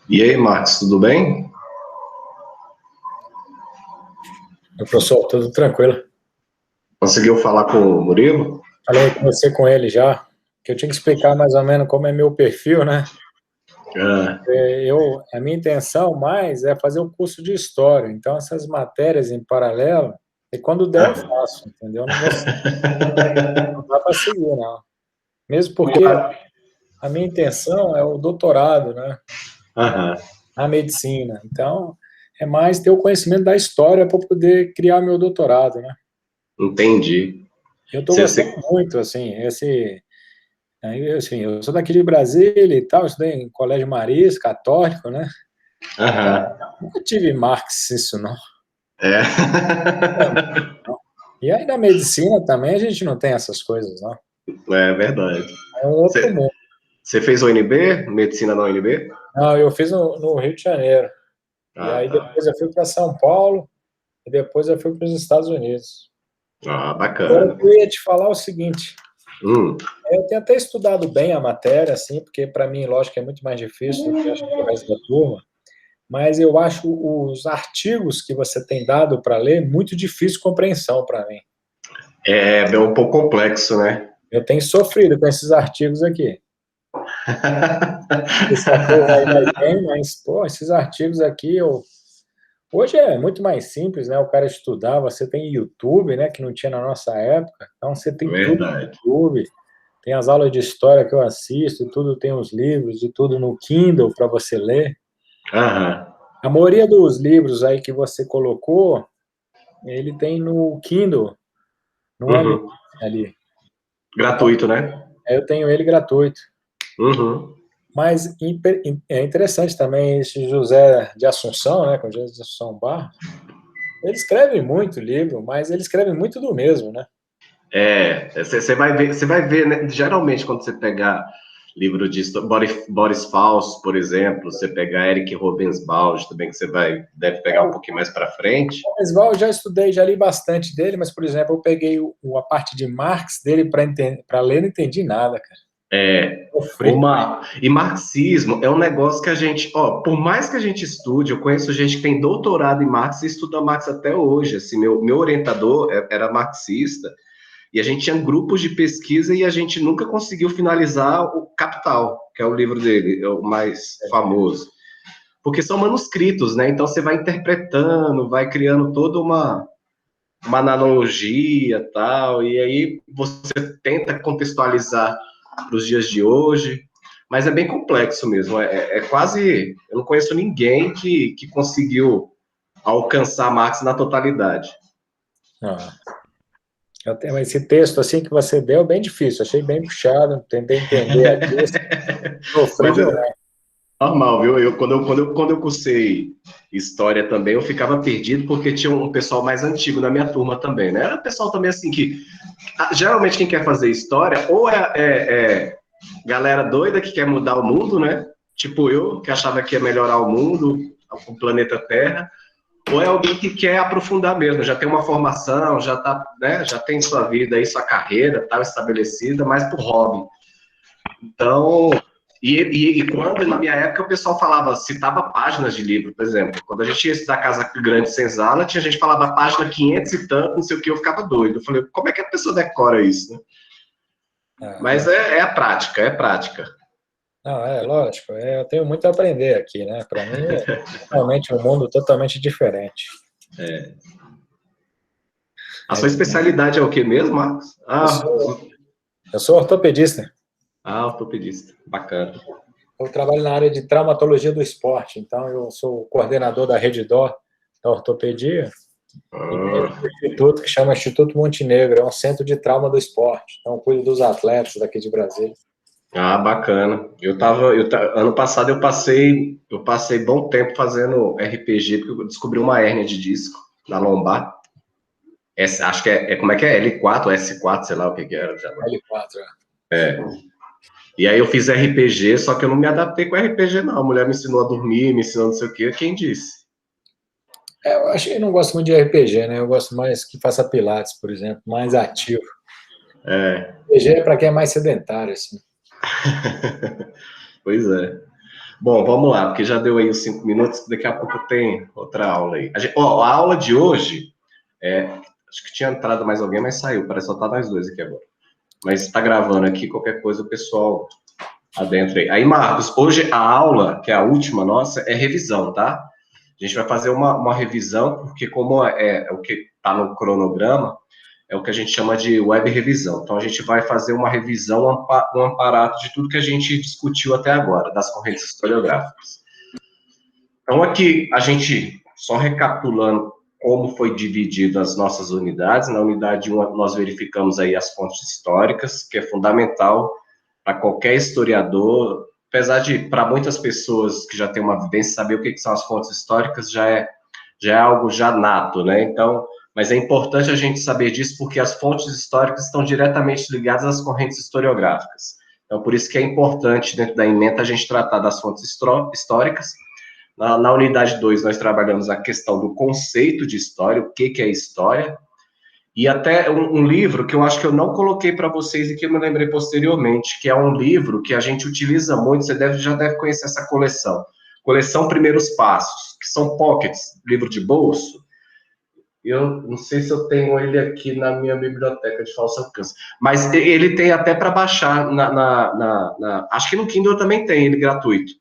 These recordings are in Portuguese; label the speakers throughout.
Speaker 1: E aí, Marcos, tudo bem?
Speaker 2: Professor, tudo tranquilo.
Speaker 1: Conseguiu falar com o Murilo?
Speaker 2: Falei com você com ele já, que eu tinha que explicar mais ou menos como é meu perfil, né? A minha intenção mais é fazer um curso de História, então essas matérias em paralelo, e quando der eu faço, entendeu? Não dá para seguir, não. Mesmo porque a minha intenção é o doutorado, né? Na medicina. Então, é mais ter o conhecimento da história para poder criar meu doutorado, né?
Speaker 1: Entendi.
Speaker 2: Eu estou gostando muito, assim, eu sou daqui de Brasília e tal, estudei em colégio marista, católico, né? Nunca tive Marx isso, não. E aí na medicina também a gente não tem essas coisas, não.
Speaker 1: É verdade.
Speaker 2: É um outro mundo.
Speaker 1: Você fez o UNB? Medicina na UNB?
Speaker 2: Não, eu fiz no Rio de Janeiro. E aí depois eu fui para São Paulo e depois eu fui para os Estados Unidos.
Speaker 1: Bacana.
Speaker 2: Agora eu ia te falar o seguinte. Eu tenho até estudado bem a matéria, assim, porque para mim, lógico, é muito mais difícil do que acho que o resto da turma, mas eu acho os artigos que você tem dado para ler muito difícil de compreensão para mim.
Speaker 1: É um pouco complexo, né?
Speaker 2: Eu tenho sofrido com esses artigos aqui. Essa turma aí vai bem, mas, pô, esses artigos aqui, hoje é muito mais simples, né? O cara estudar, você tem YouTube, né? Que não tinha na nossa época, então você tem tudo no YouTube. Tem as aulas de história que eu assisto, e tudo tem os livros, e tudo no Kindle para você ler. A maioria dos livros aí que você colocou, ele tem no Kindle, não é ali.
Speaker 1: Gratuito, né?
Speaker 2: Eu tenho ele gratuito. Mas é interessante também esse José de Assunção, né, com José de Assunção Barros. Ele escreve muito livro, mas ele escreve muito do mesmo, né?
Speaker 1: Você vai ver, né? Geralmente quando você pegar livro de Boris Falso, por exemplo, você pegar Eric Robensbald, também que você deve pegar um pouquinho mais para frente.
Speaker 2: Robensbald eu já estudei, já li bastante dele, mas, por exemplo, eu peguei a parte de Marx dele para ler, não entendi nada, cara.
Speaker 1: E marxismo é um negócio que a gente, por mais que a gente estude, eu conheço gente que tem doutorado em Marx e estuda Marx até hoje. Assim, meu orientador era marxista e a gente tinha grupos de pesquisa e a gente nunca conseguiu finalizar o Capital, que é o livro dele, é o mais famoso. Porque são manuscritos, né? Então você vai interpretando, vai criando toda uma analogia tal, e aí você tenta contextualizar para os dias de hoje, mas é bem complexo mesmo, quase, eu não conheço ninguém que conseguiu alcançar Marx na totalidade.
Speaker 2: Esse texto assim que você deu, bem difícil, achei bem puxado, tentei entender aqui, sofri demais.
Speaker 1: Normal, viu? Quando eu cursei história também, eu ficava perdido porque tinha um pessoal mais antigo na minha turma também, né? Era pessoal também assim que geralmente quem quer fazer história ou é galera doida que quer mudar o mundo, né? Tipo eu, que achava que ia melhorar o mundo, o planeta Terra, ou é alguém que quer aprofundar mesmo, já tem uma formação, já tá, né? Já tem sua vida aí, sua carreira, tá estabelecida, mas por hobby. Então, e quando, na minha época, o pessoal falava, citava páginas de livro, por exemplo. Quando a gente ia estudar Casa Grande Senzala, tinha gente que falava página 500 e tanto, não sei o que, eu ficava doido. Eu falei, como é que a pessoa decora isso, né? Mas é a prática, é prática.
Speaker 2: Não, lógico, eu tenho muito a aprender aqui, né? Para mim é realmente um mundo totalmente diferente.
Speaker 1: A sua especialidade é o que mesmo, Marcos?
Speaker 2: Eu sou, eu sou ortopedista.
Speaker 1: Ortopedista. Bacana.
Speaker 2: Eu trabalho na área de traumatologia do esporte, então eu sou o coordenador da Rede Dó da ortopedia e tem um instituto que chama Instituto Montenegro, é um centro de trauma do esporte. Então eu cuido dos atletas daqui de Brasília.
Speaker 1: Bacana. Ano passado eu passei bom tempo fazendo RPG, porque eu descobri uma hérnia de disco na lombar. Acho que como é que é? L4 ou S4, sei lá o que era.
Speaker 2: L4,
Speaker 1: E aí eu fiz RPG, só que eu não me adaptei com RPG, não. A mulher me ensinou a dormir, me ensinou não sei o quê. Quem disse?
Speaker 2: eu acho que eu não gosto muito de RPG, né? Eu gosto mais que faça pilates, por exemplo, mais ativo. RPG é para quem é mais sedentário, assim.
Speaker 1: Pois é. Bom, vamos lá, porque já deu aí os 5 minutos, daqui a pouco tem outra aula aí. A aula de hoje, acho que tinha entrado mais alguém, mas saiu, parece que só tá nós dois aqui agora. Mas está gravando aqui, qualquer coisa o pessoal adentro aí. Aí, Marcos, hoje a aula, que é a última nossa, é revisão, tá? A gente vai fazer uma revisão, porque como é o que está no cronograma, é o que a gente chama de web revisão. Então, a gente vai fazer uma revisão, um aparato de tudo que a gente discutiu até agora, das correntes historiográficas. Então, aqui, a gente, só recapitulando como foi dividido as nossas unidades, na unidade 1, nós verificamos aí as fontes históricas, que é fundamental para qualquer historiador, apesar de, para muitas pessoas que já têm uma vivência, saber o que são as fontes históricas já é algo já nato, né? Então, mas é importante a gente saber disso porque as fontes históricas estão diretamente ligadas às correntes historiográficas. Então, por isso que é importante, dentro da ementa, a gente tratar das fontes históricas. Na unidade 2, nós trabalhamos a questão do conceito de história, o que é história, e até um livro que eu acho que eu não coloquei para vocês e que eu me lembrei posteriormente, que é um livro que a gente utiliza muito, você já deve conhecer essa coleção. Coleção Primeiros Passos, que são pockets, livro de bolso. Eu não sei se eu tenho ele aqui na minha biblioteca de falso alcance, mas ele tem até para baixar, acho que no Kindle também tem ele gratuito.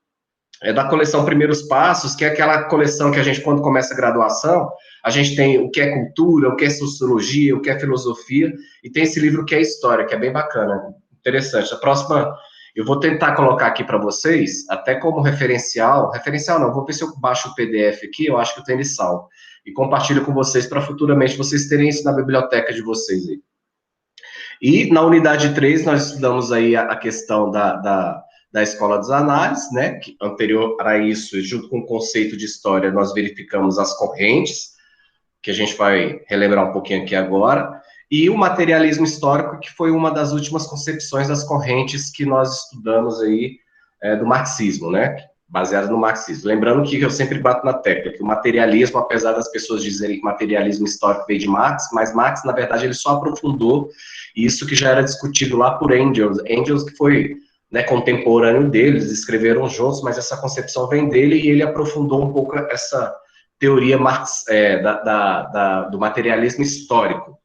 Speaker 1: É da coleção Primeiros Passos, que é aquela coleção que a gente, quando começa a graduação, a gente tem o que é cultura, o que é sociologia, o que é filosofia, e tem esse livro que é história, que é bem bacana, interessante. A próxima, eu vou tentar colocar aqui para vocês, até como referencial não, vou ver se eu baixo o PDF aqui, eu acho que eu tenho ele salvo, e compartilho com vocês para futuramente vocês terem isso na biblioteca de vocês aí. E na unidade 3, nós estudamos aí a questão da Escola das Análises, né, que anterior a isso, junto com o conceito de história, nós verificamos as correntes, que a gente vai relembrar um pouquinho aqui agora, e o materialismo histórico, que foi uma das últimas concepções das correntes que nós estudamos aí do marxismo, né, baseado no marxismo. Lembrando que eu sempre bato na tecla, que o materialismo, apesar das pessoas dizerem que o materialismo histórico veio de Marx, mas Marx, na verdade, ele só aprofundou isso que já era discutido lá por Engels, que foi, né, contemporâneo deles, escreveram juntos, mas essa concepção vem dele e ele aprofundou um pouco essa teoria do materialismo histórico.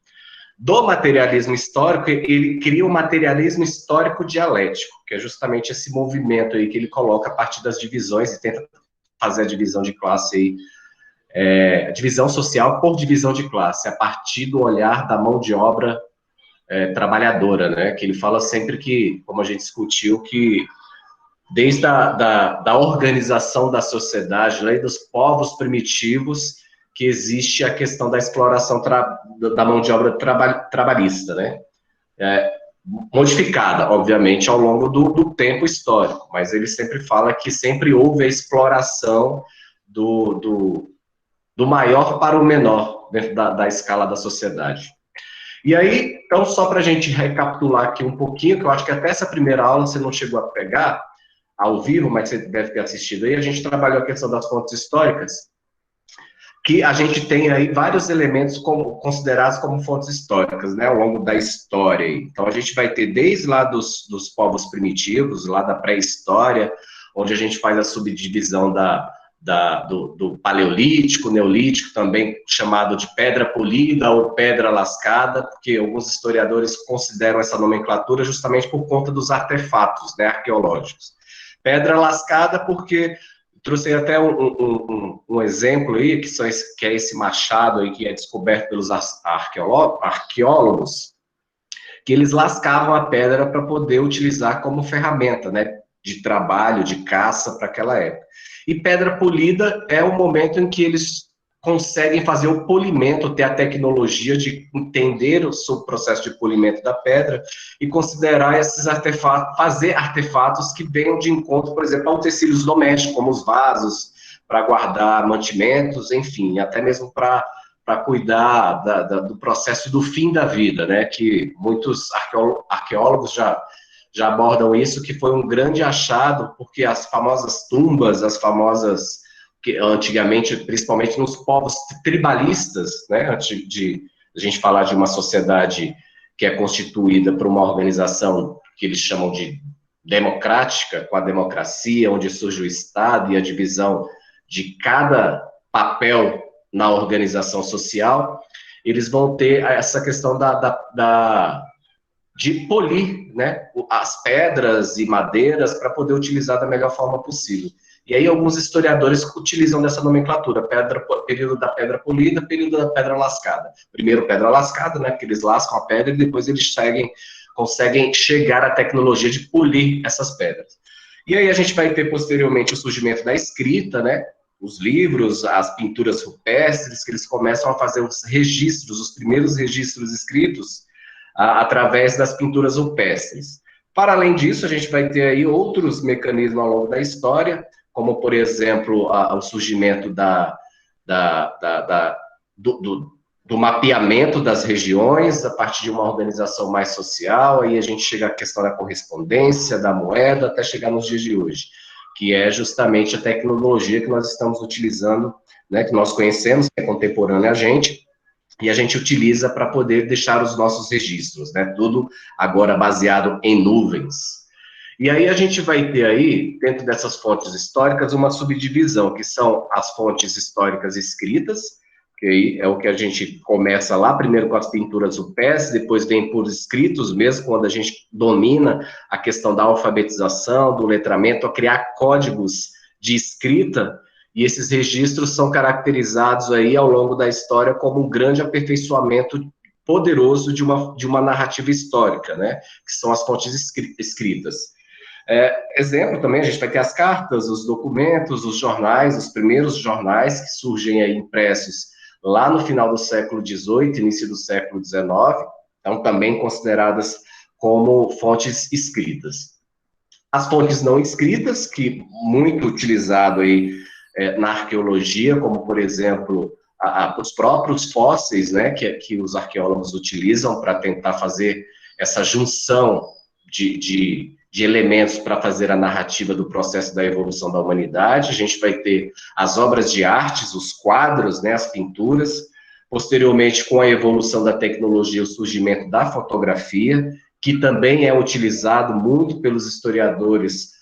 Speaker 1: Do materialismo histórico, ele cria o materialismo histórico dialético, que é justamente esse movimento aí que ele coloca a partir das divisões e tenta fazer a divisão de classe aí, a divisão social por divisão de classe, a partir do olhar da mão de obra trabalhadora, né? Que ele fala sempre que, como a gente discutiu, que desde da organização da sociedade, né, dos povos primitivos, que existe a questão da exploração da mão de obra trabalhista, né? modificada, obviamente, ao longo do tempo histórico, mas ele sempre fala que sempre houve a exploração do maior para o menor dentro da escala da sociedade. E aí, então, só para a gente recapitular aqui um pouquinho, que eu acho que até essa primeira aula você não chegou a pegar ao vivo, mas você deve ter assistido aí, a gente trabalhou a questão das fontes históricas, que a gente tem aí vários elementos considerados como fontes históricas, né, ao longo da história. Então, a gente vai ter desde lá dos povos primitivos, lá da pré-história, onde a gente faz a subdivisão do paleolítico, neolítico, também chamado de pedra polida ou pedra lascada, porque alguns historiadores consideram essa nomenclatura justamente por conta dos artefatos, né, arqueológicos. Pedra lascada porque trouxe até um exemplo aí, que é esse machado aí que é descoberto pelos arqueólogos, que eles lascavam a pedra para poder utilizar como ferramenta, né, de trabalho, de caça para aquela época. E pedra polida é o momento em que eles conseguem fazer o polimento, ter a tecnologia de entender o seu processo de polimento da pedra e considerar esses artefatos, fazer artefatos que venham de encontro, por exemplo, a utensílios domésticos, como os vasos, para guardar mantimentos, enfim, até mesmo para cuidar do processo do fim da vida, né, que muitos arqueólogos já abordam isso, que foi um grande achado, porque as famosas tumbas, que antigamente, principalmente nos povos tribalistas, né, antes de a gente falar de uma sociedade que é constituída por uma organização que eles chamam de democrática, com a democracia, onde surge o Estado e a divisão de cada papel na organização social, eles vão ter essa questão de polir, né, as pedras e madeiras para poder utilizar da melhor forma possível. E aí alguns historiadores utilizam dessa nomenclatura, período da pedra polida, período da pedra lascada. Primeiro pedra lascada, né, porque eles lascam a pedra e depois eles conseguem chegar à tecnologia de polir essas pedras. E aí a gente vai ter posteriormente o surgimento da escrita, né, os livros, as pinturas rupestres, que eles começam a fazer os registros, os primeiros registros escritos, através das pinturas rupestres. Para além disso, a gente vai ter aí outros mecanismos ao longo da história, como, por exemplo, o surgimento do mapeamento das regiões, a partir de uma organização mais social, aí a gente chega à questão da correspondência, da moeda, até chegar nos dias de hoje, que é justamente a tecnologia que nós estamos utilizando, né, que nós conhecemos, que é contemporânea a gente utiliza para poder deixar os nossos registros, né? Tudo agora baseado em nuvens. E aí a gente vai ter aí, dentro dessas fontes históricas, uma subdivisão, que são as fontes históricas escritas, que aí é o que a gente começa lá, primeiro com as pinturas rupestres, depois vem por escritos mesmo, quando a gente domina a questão da alfabetização, do letramento, a criar códigos de escrita, e esses registros são caracterizados aí ao longo da história como um grande aperfeiçoamento poderoso de uma narrativa histórica, né? Que são as fontes escritas. Exemplo também, a gente vai ter as cartas, os documentos, os jornais, os primeiros jornais que surgem aí impressos lá no final do século XVIII, início do século XIX, então também consideradas como fontes escritas. As fontes não escritas, que muito utilizado aí na arqueologia, como, por exemplo, os próprios fósseis, né, que os arqueólogos utilizam para tentar fazer essa junção de elementos para fazer a narrativa do processo da evolução da humanidade. A gente vai ter as obras de artes, os quadros, né, as pinturas. Posteriormente, com a evolução da tecnologia, o surgimento da fotografia, que também é utilizado muito pelos historiadores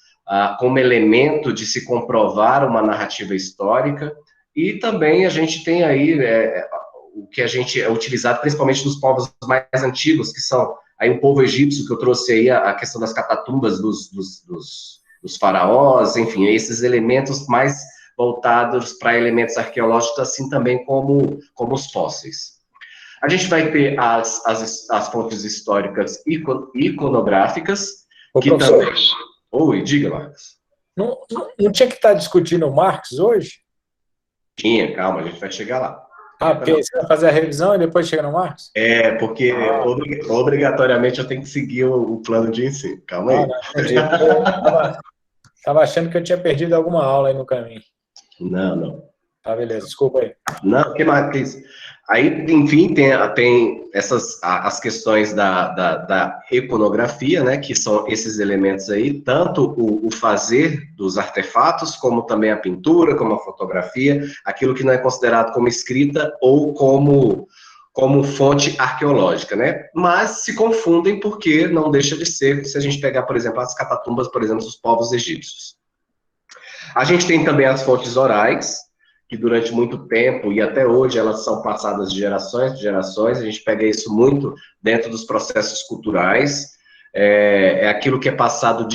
Speaker 1: como elemento de se comprovar uma narrativa histórica, e também a gente tem aí o que a gente é utilizado principalmente nos povos mais antigos, que são aí o povo egípcio, que eu trouxe aí a questão das catatumbas dos faraós, enfim, esses elementos mais voltados para elementos arqueológicos, assim também como os fósseis. A gente vai ter as fontes históricas iconográficas, que também... Oi, diga, Marcos.
Speaker 2: Não tinha que estar discutindo o Marx hoje?
Speaker 1: Tinha, calma, a gente vai chegar lá.
Speaker 2: Ah, porque você vai fazer a revisão e depois chega no Marcos?
Speaker 1: Porque obrigatoriamente eu tenho que seguir o plano de ensino. Calma
Speaker 2: Ah,
Speaker 1: aí.
Speaker 2: não, entendi. Tava achando que eu tinha perdido alguma aula aí no caminho.
Speaker 1: Não, não.
Speaker 2: Tá, beleza, desculpa aí.
Speaker 1: Não, que mais que isso? Aí, enfim, tem as questões da iconografia, né, que são esses elementos aí, tanto o fazer dos artefatos, como também a pintura, como a fotografia, aquilo que não é considerado como escrita ou como fonte arqueológica, né? Mas se confundem porque não deixa de ser, se a gente pegar, por exemplo, as catatumbas, por exemplo, dos povos egípcios. A gente tem também as fontes orais, que durante muito tempo e até hoje elas são passadas de gerações em gerações. A gente pega isso muito dentro dos processos culturais. É aquilo que é passado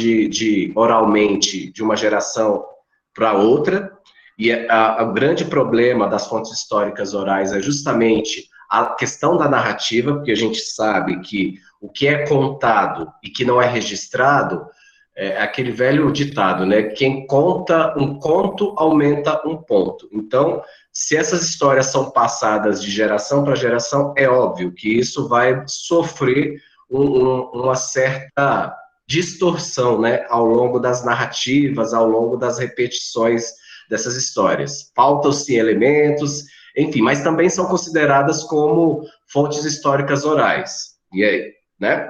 Speaker 1: oralmente de uma geração para outra. E o grande problema das fontes históricas orais é justamente a questão da narrativa, porque a gente sabe que o que é contado e que não é registrado é aquele velho ditado, né? Quem conta um conto aumenta um ponto. Então, se essas histórias são passadas de geração para geração, é óbvio que isso vai sofrer uma certa distorção, né? Ao longo das narrativas, ao longo das repetições dessas histórias. Faltam-se elementos, enfim, mas também são consideradas como fontes históricas orais. E aí, né?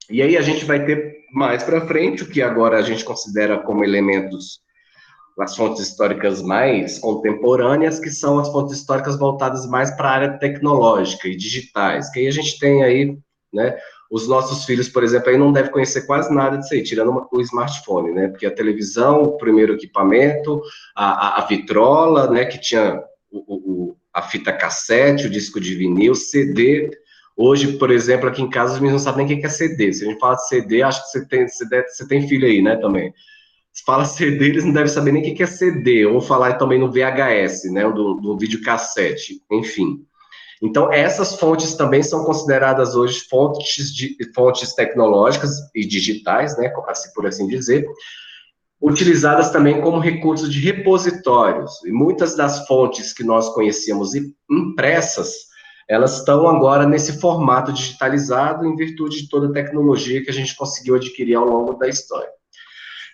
Speaker 1: E aí a gente vai ter mais para frente o que agora a gente considera como elementos as fontes históricas mais contemporâneas, que são as fontes históricas voltadas mais para a área tecnológica e digitais, que aí a gente tem aí, né, os nossos filhos, por exemplo, aí não devem conhecer quase nada disso aí, tirando o smartphone, né, porque a televisão, o primeiro equipamento, a vitrola, né, que tinha a fita cassete, o disco de vinil, CD. Hoje, por exemplo, aqui em casa, os meninos não sabem nem o que é CD. Se a gente fala de CD, acho que você tem filho aí, né, também. Se fala CD, eles não devem saber nem o que é CD, ou falar também no VHS, né, do videocassete, enfim. Então, essas fontes também são consideradas hoje fontes tecnológicas e digitais, né, assim, por assim dizer, utilizadas também como recursos de repositórios. E muitas das fontes que nós conhecíamos impressas, elas estão agora nesse formato digitalizado em virtude de toda a tecnologia que a gente conseguiu adquirir ao longo da história.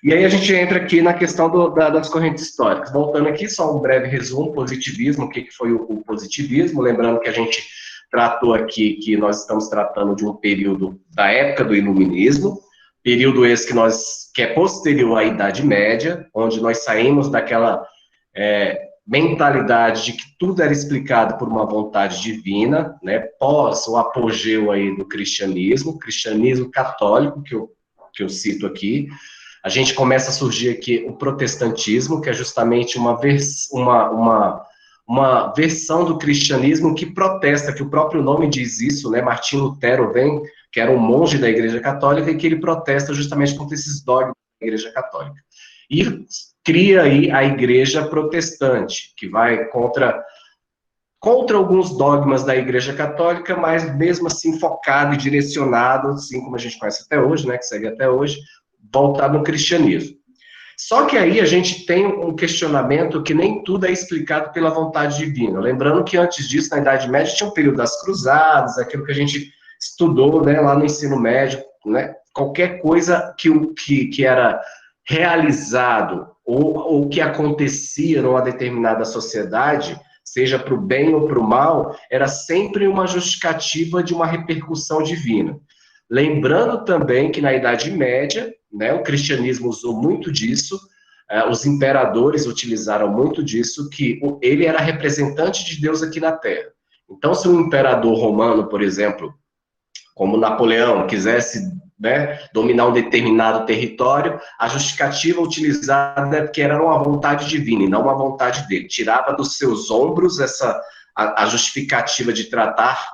Speaker 1: E aí a gente entra aqui na questão das correntes históricas. Voltando aqui, só um breve resumo, positivismo, o que foi o positivismo, lembrando que a gente tratou aqui que nós estamos tratando de um período da época do iluminismo, período esse que é posterior à Idade Média, onde nós saímos daquela mentalidade de que tudo era explicado por uma vontade divina, né, pós o apogeu aí do cristianismo católico, que eu cito aqui. A gente começa a surgir aqui o protestantismo, que é justamente uma versão do cristianismo que protesta, que o próprio nome diz isso, né? Martinho Lutero vem, que era um monge da Igreja Católica, e que ele protesta justamente contra esses dogmas da Igreja Católica. E cria aí a Igreja Protestante, que vai contra alguns dogmas da Igreja Católica, mas mesmo assim focado e direcionado, assim como a gente conhece até hoje, né, que segue até hoje, voltado no cristianismo. Só que aí a gente tem um questionamento que nem tudo é explicado pela vontade divina. Lembrando que antes disso, na Idade Média, tinha o período das cruzadas, aquilo que a gente estudou, né, lá no ensino médio, né, qualquer coisa que era realizado ou que acontecia numa determinada sociedade, seja para o bem ou para o mal, era sempre uma justificativa de uma repercussão divina. Lembrando também que na Idade Média, né, o cristianismo usou muito disso, os imperadores utilizaram muito disso, que ele era representante de Deus aqui na Terra. Então, se um imperador romano, por exemplo, como Napoleão, quisesse, né, dominar um determinado território, a justificativa utilizada é porque era uma vontade divina e não uma vontade dele. Tirava dos seus ombros a justificativa de tratar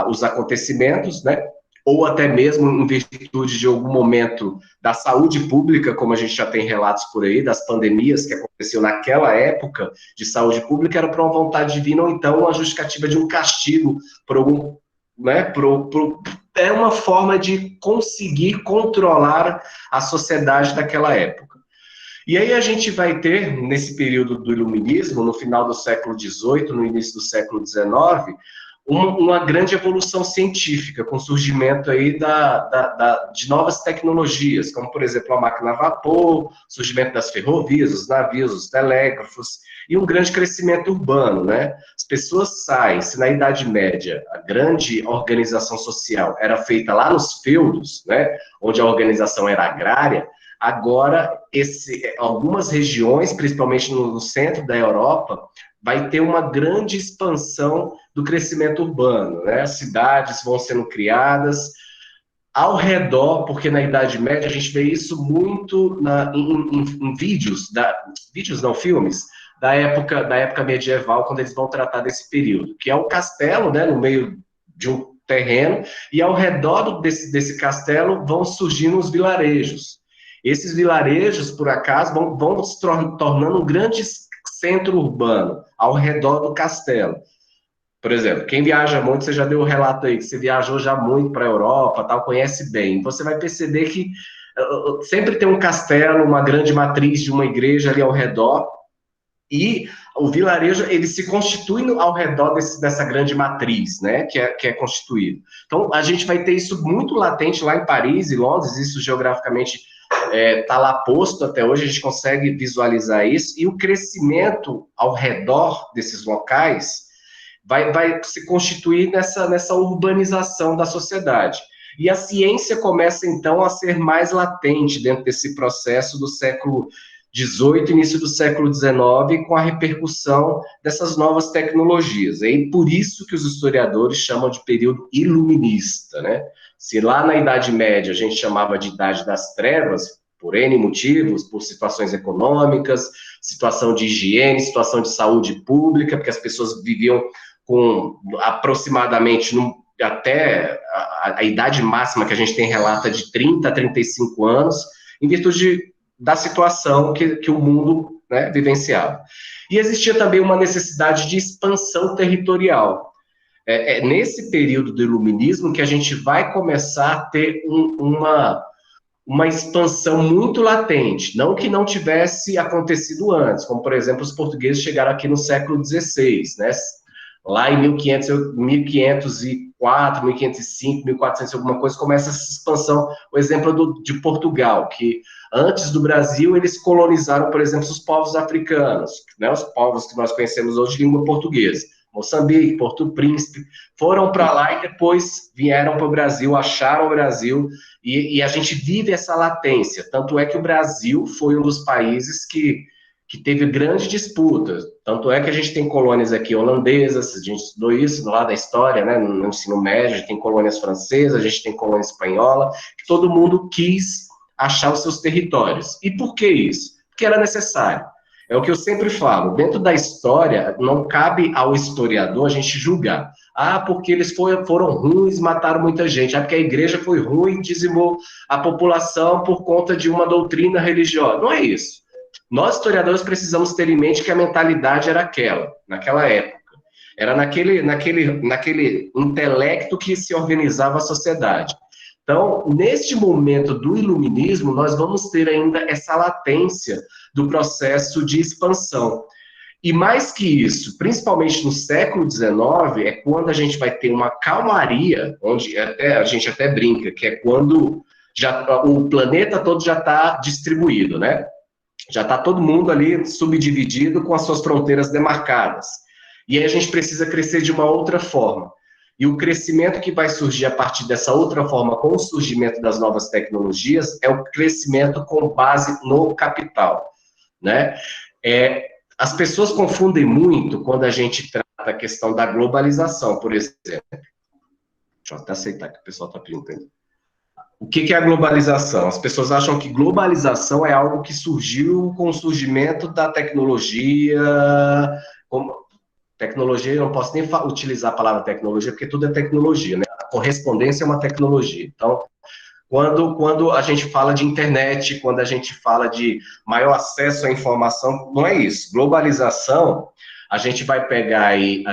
Speaker 1: os acontecimentos, né, ou até mesmo em virtude de algum momento da saúde pública, como a gente já tem relatos por aí, das pandemias que aconteciam naquela época de saúde pública, era para uma vontade divina, ou então a justificativa de um castigo por algum, né, é uma forma de conseguir controlar a sociedade daquela época. E aí a gente vai ter, nesse período do Iluminismo, no final do século XVIII, no início do século XIX, uma grande evolução científica, com o surgimento aí de novas tecnologias, como, por exemplo, a máquina a vapor, surgimento das ferrovias, os navios, os telégrafos, e um grande crescimento urbano, né? As pessoas saem, se na Idade Média a grande organização social era feita lá nos feudos, né, onde a organização era agrária, agora algumas regiões, principalmente no centro da Europa, vai ter uma grande expansão do crescimento urbano, né? As cidades vão sendo criadas ao redor, porque na Idade Média a gente vê isso muito em vídeos, vídeos não, filmes, da época medieval, quando eles vão tratar desse período, que é o castelo, né, no meio de um terreno, e ao redor desse castelo vão surgindo os vilarejos. Esses vilarejos, por acaso, vão se tornando um grande centro urbano ao redor do castelo. Por exemplo, quem viaja muito, você já deu o relato aí, que você viajou já muito para a Europa, tal, conhece bem. Você vai perceber que sempre tem um castelo, uma grande matriz de uma igreja ali ao redor, e o vilarejo, ele se constitui ao redor dessa grande matriz, né, que é constituído. Então, a gente vai ter isso muito latente lá em Paris e Londres, isso geograficamente está lá posto até hoje, a gente consegue visualizar isso, e o crescimento ao redor desses locais vai se constituir nessa urbanização da sociedade. E a ciência começa, então, a ser mais latente dentro desse processo do século XVIII, início do século XIX, com a repercussão dessas novas tecnologias. E por isso que os historiadores chamam de período iluminista, né? Se lá na Idade Média a gente chamava de Idade das Trevas, por N motivos, por situações econômicas, situação de higiene, situação de saúde pública, porque as pessoas viviam com aproximadamente até a idade máxima que a gente tem relata de 30 a 35 anos, em virtude da situação que o mundo, né, vivenciava. E existia também uma necessidade de expansão territorial. É nesse período do iluminismo que a gente vai começar a ter uma expansão muito latente, não que não tivesse acontecido antes, como, por exemplo, os portugueses chegaram aqui no século XVI, né? Lá em 1504, 1505, 1400, alguma coisa, começa essa expansão. O exemplo de Portugal, que antes do Brasil, eles colonizaram, por exemplo, os povos africanos, né, os povos que nós conhecemos hoje de língua portuguesa. Moçambique, Porto Príncipe, foram para lá e depois vieram para o Brasil, acharam o Brasil, e a gente vive essa latência. Tanto é que o Brasil foi um dos países que teve grandes disputas. Tanto é que a gente tem colônias aqui holandesas, a gente estudou isso lá da história, né, no ensino médio, a gente tem colônias francesas, a gente tem colônia espanhola, que todo mundo quis achar os seus territórios. E por que isso? Porque era necessário. É o que eu sempre falo, dentro da história, não cabe ao historiador a gente julgar. Ah, porque eles foram ruins, mataram muita gente. Ah, porque a igreja foi ruim, dizimou a população por conta de uma doutrina religiosa. Não é isso. Nós, historiadores, precisamos ter em mente que a mentalidade era aquela, naquela época. Era naquele intelecto que se organizava a sociedade. Então, neste momento do iluminismo, nós vamos ter ainda essa latência do processo de expansão. E mais que isso, principalmente no século XIX, é quando a gente vai ter uma calmaria, onde a gente até brinca, que é quando o planeta todo já está distribuído, né? Já está todo mundo ali subdividido com as suas fronteiras demarcadas. E aí a gente precisa crescer de uma outra forma. E o crescimento que vai surgir a partir dessa outra forma, com o surgimento das novas tecnologias, é o crescimento com base no capital, né? As pessoas confundem muito quando a gente trata a questão da globalização, por exemplo. Deixa eu até aceitar que o pessoal está perguntando. O que é a globalização? As pessoas acham que globalização é algo que surgiu com o surgimento da tecnologia. Tecnologia, eu não posso nem utilizar a palavra tecnologia, porque tudo é tecnologia, né? A correspondência é uma tecnologia. Então, quando a gente fala de internet, quando a gente fala de maior acesso à informação, não é isso. Globalização, a gente vai pegar aí,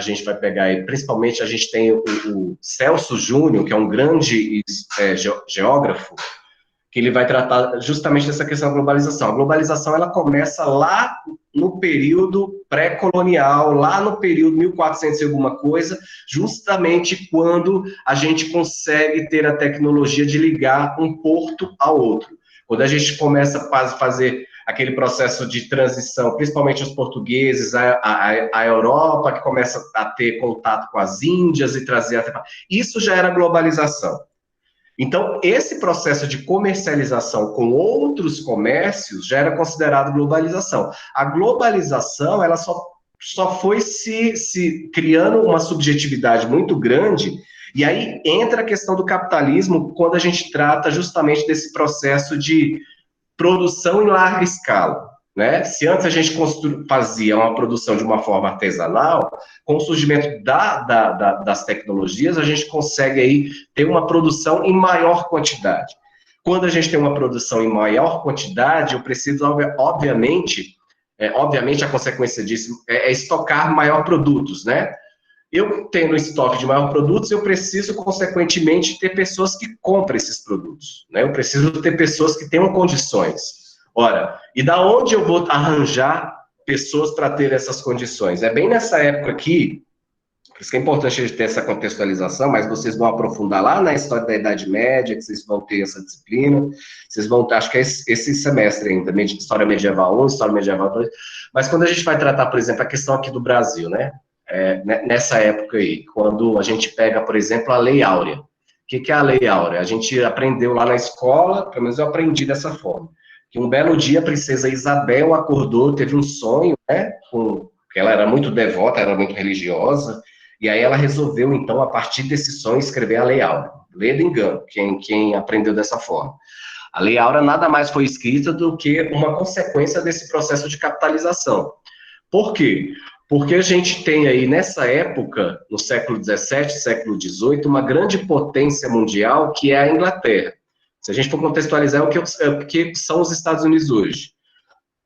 Speaker 1: principalmente a gente tem o Celso Júnior, que é um grande geógrafo, que ele vai tratar justamente dessa questão da globalização. A globalização, ela começa lá no período pré-colonial, lá no período 1400 e alguma coisa, justamente quando a gente consegue ter a tecnologia de ligar um porto ao outro. Quando a gente começa a fazer aquele processo de transição, principalmente os portugueses, a Europa, que começa a ter contato com as Índias e trazer... Isso já era globalização. Então, esse processo de comercialização com outros comércios já era considerado globalização. A globalização, ela só foi se criando uma subjetividade muito grande, e aí entra a questão do capitalismo, quando a gente trata justamente desse processo de produção em larga escala, né? Se antes a gente fazia uma produção de uma forma artesanal, com o surgimento das tecnologias, a gente consegue aí ter uma produção em maior quantidade. Quando a gente tem uma produção em maior quantidade, eu preciso, obviamente, a consequência disso é estocar maior produtos, né? Eu tendo estoque de maior produtos, eu preciso, consequentemente, ter pessoas que comprem esses produtos, né? Eu preciso ter pessoas que tenham condições. Ora, e da onde eu vou arranjar pessoas para ter essas condições? É bem nessa época aqui, por isso que é importante a gente ter essa contextualização, mas vocês vão aprofundar lá na história da Idade Média, que vocês vão ter essa disciplina, vocês vão ter, acho que é esse semestre ainda, História Medieval 1, História Medieval 2, mas quando a gente vai tratar, por exemplo, a questão aqui do Brasil, né? Nessa época aí, quando a gente pega, por exemplo, a Lei Áurea. O que é a Lei Áurea? A gente aprendeu lá na escola, pelo menos eu aprendi dessa forma, que um belo dia a princesa Isabel acordou, teve um sonho, né, que ela era muito devota, era muito religiosa, e aí ela resolveu, então, a partir desse sonho, escrever a Lei Áurea. Lê do engano, quem aprendeu dessa forma. A Lei Áurea nada mais foi escrita do que uma consequência desse processo de capitalização. Por quê? Porque a gente tem aí, nessa época, no século XVII, século XVIII, uma grande potência mundial, que é a Inglaterra. Se a gente for contextualizar, o que são os Estados Unidos hoje?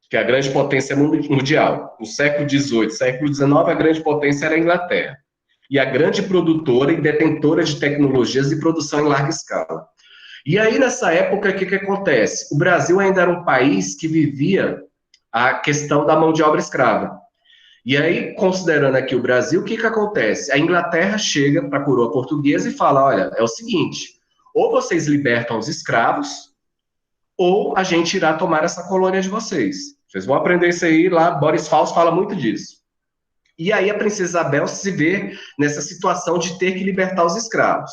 Speaker 1: Que é a grande potência mundial. No século XVIII, século XIX, a grande potência era a Inglaterra. E a grande produtora e detentora de tecnologias de produção em larga escala. E aí, nessa época, o que acontece? O Brasil ainda era um país que vivia a questão da mão de obra escrava. E aí, considerando aqui o Brasil, o que acontece? A Inglaterra chega para a coroa portuguesa e fala, olha, é o seguinte, ou vocês libertam os escravos, ou a gente irá tomar essa colônia de vocês. Vocês vão aprender isso aí lá, Boris Fausto fala muito disso. E aí a princesa Isabel se vê nessa situação de ter que libertar os escravos.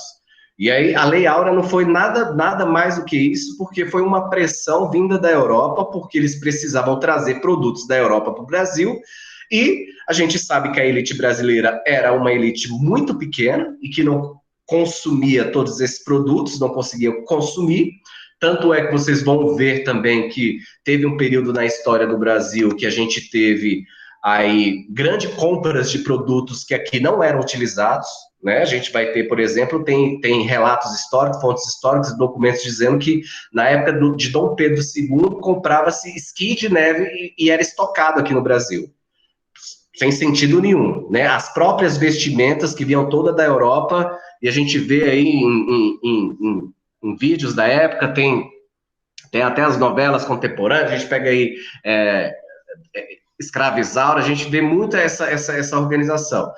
Speaker 1: E aí a Lei Áurea não foi nada mais do que isso, porque foi uma pressão vinda da Europa, porque eles precisavam trazer produtos da Europa para o Brasil, e a gente sabe que a elite brasileira era uma elite muito pequena e que não consumia todos esses produtos, não conseguia consumir. Tanto é que vocês vão ver também que teve um período na história do Brasil que a gente teve aí grandes compras de produtos que aqui não eram utilizados, né? A gente vai ter, por exemplo, tem relatos históricos, fontes históricas, documentos dizendo que na época de Dom Pedro II comprava-se esqui de neve e era estocado aqui no Brasil. Sem sentido nenhum, né? As próprias vestimentas que vinham toda da Europa, e a gente vê aí em vídeos da época, tem até as novelas contemporâneas, a gente pega aí Escrava Isaura, a gente vê muito essa organização.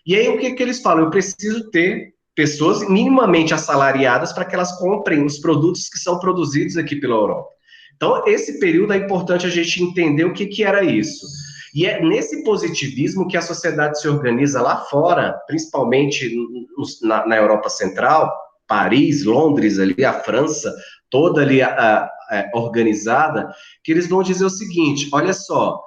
Speaker 1: E aí o que eles falam? Eu preciso ter pessoas minimamente assalariadas para que elas comprem os produtos que são produzidos aqui pela Europa. Então, esse período é importante a gente entender o que era isso. E é nesse positivismo que a sociedade se organiza lá fora, principalmente na Europa Central, Paris, Londres, ali, a França, toda ali organizada, que eles vão dizer o seguinte, olha só,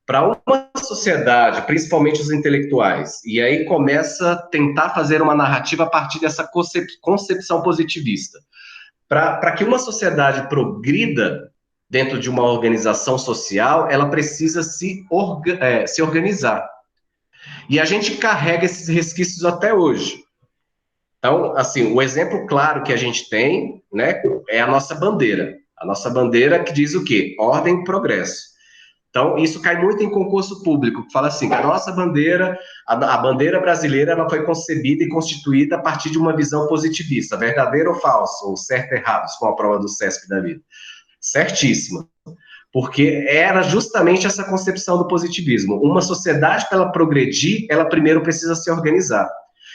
Speaker 1: para uma sociedade, principalmente os intelectuais, e aí começa a tentar fazer uma narrativa a partir dessa concepção positivista. Para que uma sociedade progrida dentro de uma organização social, ela precisa se organizar. E a gente carrega esses resquícios até hoje. Então, assim, o exemplo claro que a gente tem, né, é a nossa bandeira. A nossa bandeira que diz o quê? Ordem e progresso. Então, isso cai muito em concurso público, que fala assim, que a nossa bandeira, a bandeira brasileira, ela foi concebida e constituída a partir de uma visão positivista, verdadeiro ou falso, ou certo ou errado, com a prova do CESP da vida. Certíssima. Porque era justamente essa concepção do positivismo. Uma sociedade, para ela progredir, ela primeiro precisa se organizar.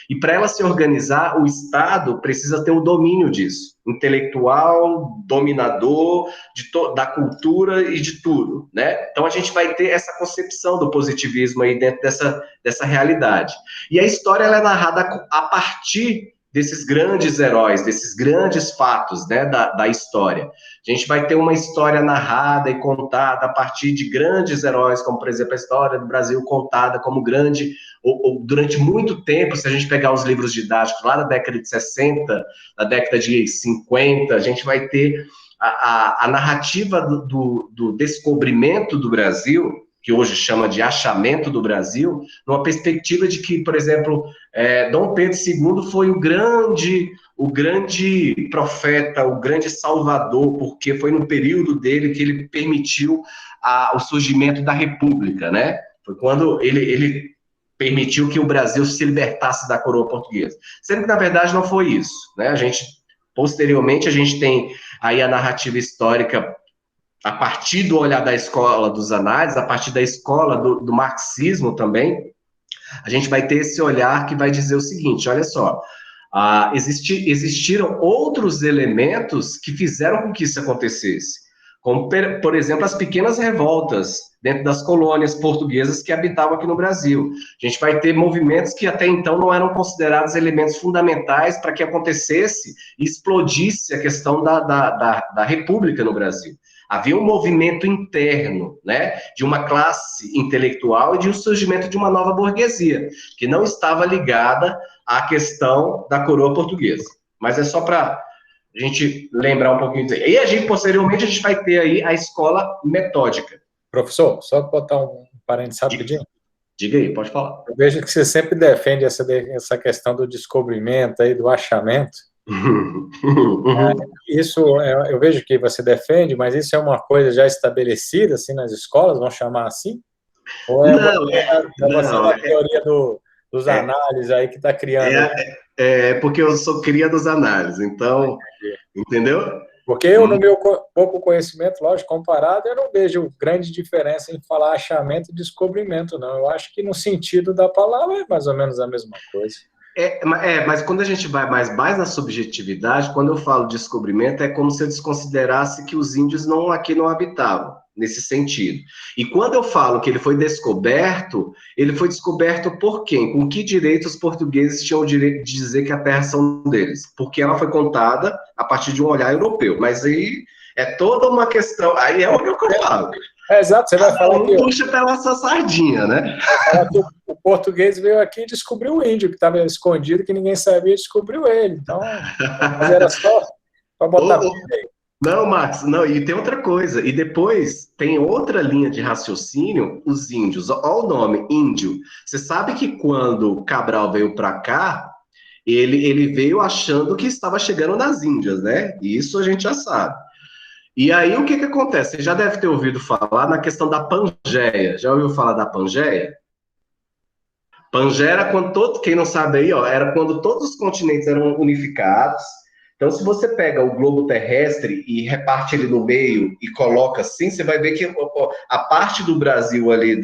Speaker 1: E para ela se organizar, o Estado precisa ter o domínio disso, intelectual, dominador da cultura e de tudo, né? Então a gente vai ter essa concepção do positivismo aí dentro dessa realidade. E a história ela é narrada a partir desses grandes heróis, desses grandes fatos, né, da história. A gente vai ter uma história narrada e contada a partir de grandes heróis, como, por exemplo, a história do Brasil contada como grande, ou durante muito tempo, se a gente pegar os livros didáticos lá da década de 60, da década de 50, a gente vai ter a narrativa do descobrimento do Brasil, que hoje chama de achamento do Brasil, numa perspectiva de que, por exemplo, Dom Pedro II foi o grande profeta, o grande salvador, porque foi no período dele que ele permitiu o surgimento da República, né? Foi quando ele permitiu que o Brasil se libertasse da coroa portuguesa. Sendo que, na verdade, não foi isso, né? Posteriormente, a gente tem aí a narrativa histórica a partir do olhar da escola dos análises, a partir da escola do marxismo também, a gente vai ter esse olhar que vai dizer o seguinte, olha só, existiram outros elementos que fizeram com que isso acontecesse, como, por exemplo, as pequenas revoltas dentro das colônias portuguesas que habitavam aqui no Brasil. A gente vai ter movimentos que até então não eram considerados elementos fundamentais para que acontecesse e explodisse a questão da República no Brasil. Havia um movimento interno, né, de uma classe intelectual e de um surgimento de uma nova burguesia, que não estava ligada à questão da coroa portuguesa. Mas é só para a gente lembrar um pouquinho disso. E posteriormente, a gente vai ter aí a escola metódica.
Speaker 2: Professor, só botar um parênteses rapidinho.
Speaker 1: Diga aí, pode falar.
Speaker 2: Eu vejo que você sempre defende essa questão do descobrimento aí, do achamento. Isso, eu vejo que você defende, mas isso é uma coisa já estabelecida, assim, nas escolas, vamos chamar assim? Ou é a teoria dos análises aí que está criando?
Speaker 1: Porque eu sou cria dos análises, então, entendeu?
Speaker 2: Porque eu, no meu pouco conhecimento, lógico, comparado, eu não vejo grande diferença em falar achamento e descobrimento, não. Eu acho que no sentido da palavra é mais ou menos a mesma coisa.
Speaker 1: Mas quando a gente vai mais na subjetividade, quando eu falo descobrimento, é como se eu desconsiderasse que os índios aqui não habitavam, nesse sentido. E quando eu falo que ele foi descoberto por quem? Com que direito os portugueses tinham o direito de dizer que a terra são deles? Porque ela foi contada a partir de um olhar europeu. Mas aí é toda uma questão, aí é o que eu falo.
Speaker 2: Exato, você vai falar que...
Speaker 1: puxa pela sua sardinha, né?
Speaker 2: Vai falar que o português veio aqui e descobriu o índio, que estava escondido, que ninguém sabia, descobriu ele. Então, mas era só para botar...
Speaker 1: Não, Max, não, e tem outra coisa. E depois tem outra linha de raciocínio, os índios. Olha o nome, índio. Você sabe que quando Cabral veio para cá, ele veio achando que estava chegando nas Índias, né? Isso a gente já sabe. E aí, o que acontece? Você já deve ter ouvido falar na questão da Pangeia. Já ouviu falar da Pangeia? Pangeia era quando quem não sabe aí, era quando todos os continentes eram unificados. Então, se você pega o globo terrestre e reparte ele no meio e coloca assim, você vai ver que a parte do Brasil ali,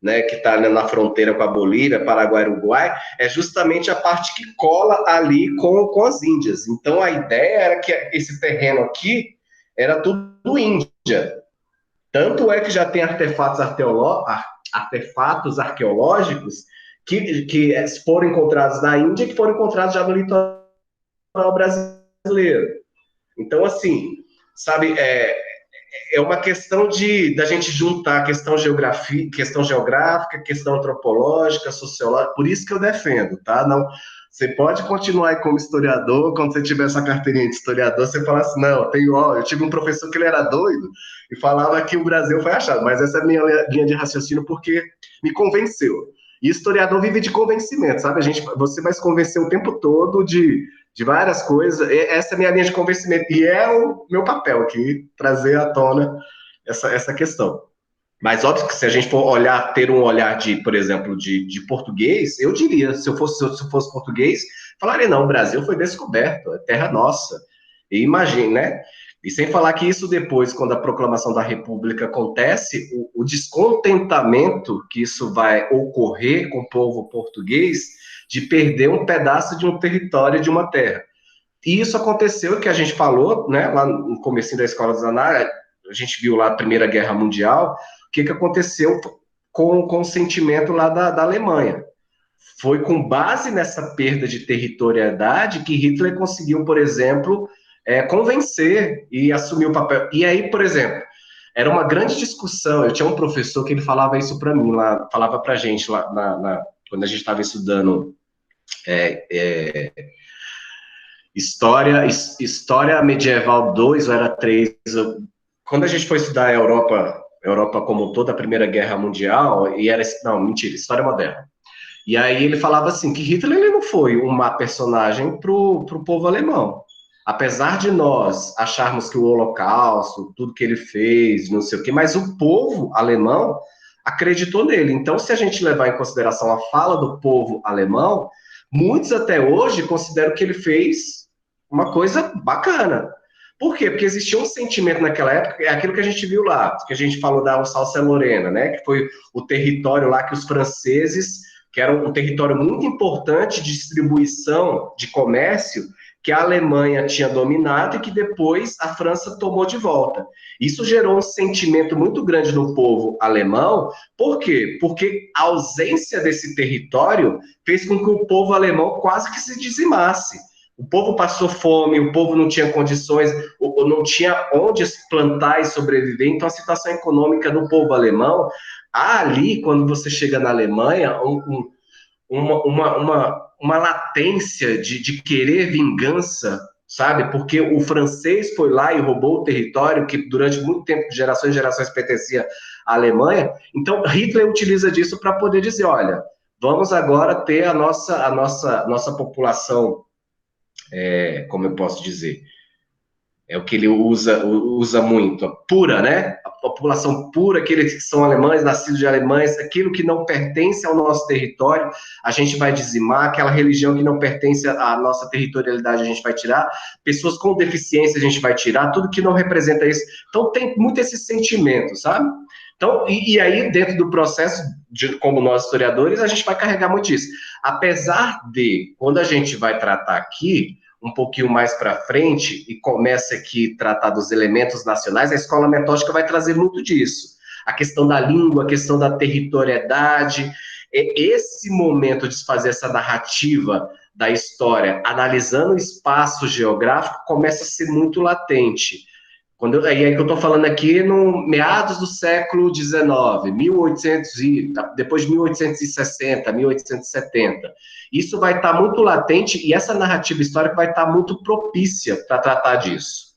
Speaker 1: né, que está na fronteira com a Bolívia, Paraguai e Uruguai, é justamente a parte que cola ali com as Índias. Então, a ideia era que esse terreno aqui era tudo Índia. Tanto é que já tem artefatos arqueológicos que foram encontrados na Índia e que foram encontrados já no litoral brasileiro. Então, assim, sabe, é uma questão da gente juntar questão geográfica, questão antropológica, sociológica, por isso que eu defendo, tá? Não, você pode continuar aí como historiador, quando você tiver essa carteirinha de historiador, você fala assim, não, eu tive um professor que ele era doido e falava que o Brasil foi achado, mas essa é a minha linha de raciocínio porque me convenceu. E historiador vive de convencimento, sabe? Você vai se convencer o tempo todo de várias coisas. Essa é a minha linha de convencimento. E é o meu papel aqui, trazer à tona essa questão. Mas óbvio que se a gente for olhar, ter um olhar de, por exemplo, de português, eu diria, se eu fosse português, falaria, não, o Brasil foi descoberto, é terra nossa. E imagine, né? E sem falar que isso depois, quando a proclamação da República acontece, o descontentamento que isso vai ocorrer com o povo português de perder um pedaço de um território de uma terra. E isso aconteceu, que a gente falou, né, lá no comecinho da Escola dos Anais, a gente viu lá a Primeira Guerra Mundial, o que aconteceu com o sentimento lá da Alemanha. Foi com base nessa perda de territorialidade que Hitler conseguiu, por exemplo, convencer e assumir o papel. E aí, por exemplo, era uma grande discussão. Eu tinha um professor que ele falava isso para mim, lá, falava para a gente lá quando a gente estava estudando História Medieval 2 ou era 3. Quando a gente foi estudar a Europa como toda a Primeira Guerra Mundial, e era, não, mentira, História Moderna. E aí ele falava assim, que Hitler ele não foi uma personagem para o povo alemão. Apesar de nós acharmos que o Holocausto, tudo que ele fez, não sei o quê, mas o povo alemão acreditou nele. Então, se a gente levar em consideração a fala do povo alemão, muitos até hoje consideram que ele fez uma coisa bacana. Por quê? Porque existia um sentimento naquela época, é aquilo que a gente viu lá, que a gente falou da Alsácia-Lorena, né? Que foi o território lá que os franceses, que era um território muito importante de distribuição de comércio, que a Alemanha tinha dominado e que depois a França tomou de volta. Isso gerou um sentimento muito grande no povo alemão. Por quê? Porque a ausência desse território fez com que o povo alemão quase que se dizimasse. O povo passou fome, o povo não tinha condições, ou não tinha onde plantar e sobreviver. Então, a situação econômica do povo alemão, ali, quando você chega na Alemanha, uma latência de querer vingança, sabe? Porque o francês foi lá e roubou o território que durante muito tempo, gerações e gerações, pertencia à Alemanha. Então, Hitler utiliza disso para poder dizer, olha, vamos agora ter a nossa população, como eu posso dizer, é o que ele usa muito, pura, né? A população pura, aqueles que são alemães, nascidos de alemães, aquilo que não pertence ao nosso território, a gente vai dizimar, aquela religião que não pertence à nossa territorialidade, a gente vai tirar, pessoas com deficiência a gente vai tirar, tudo que não representa isso. Então tem muito esse sentimento, sabe? Então, e aí, dentro do processo, como nós historiadores, a gente vai carregar muito isso. Apesar de, quando a gente vai tratar aqui, um pouquinho mais para frente e começa aqui a tratar dos elementos nacionais, a escola metódica vai trazer muito disso. A questão da língua, a questão da territorialidade, esse momento de fazer essa narrativa da história, analisando o espaço geográfico, começa a ser muito latente. E aí que eu estou falando aqui no meados do século XIX, 1800 depois de 1860, 1870. Isso vai estar muito latente e essa narrativa histórica vai estar muito propícia para tratar disso.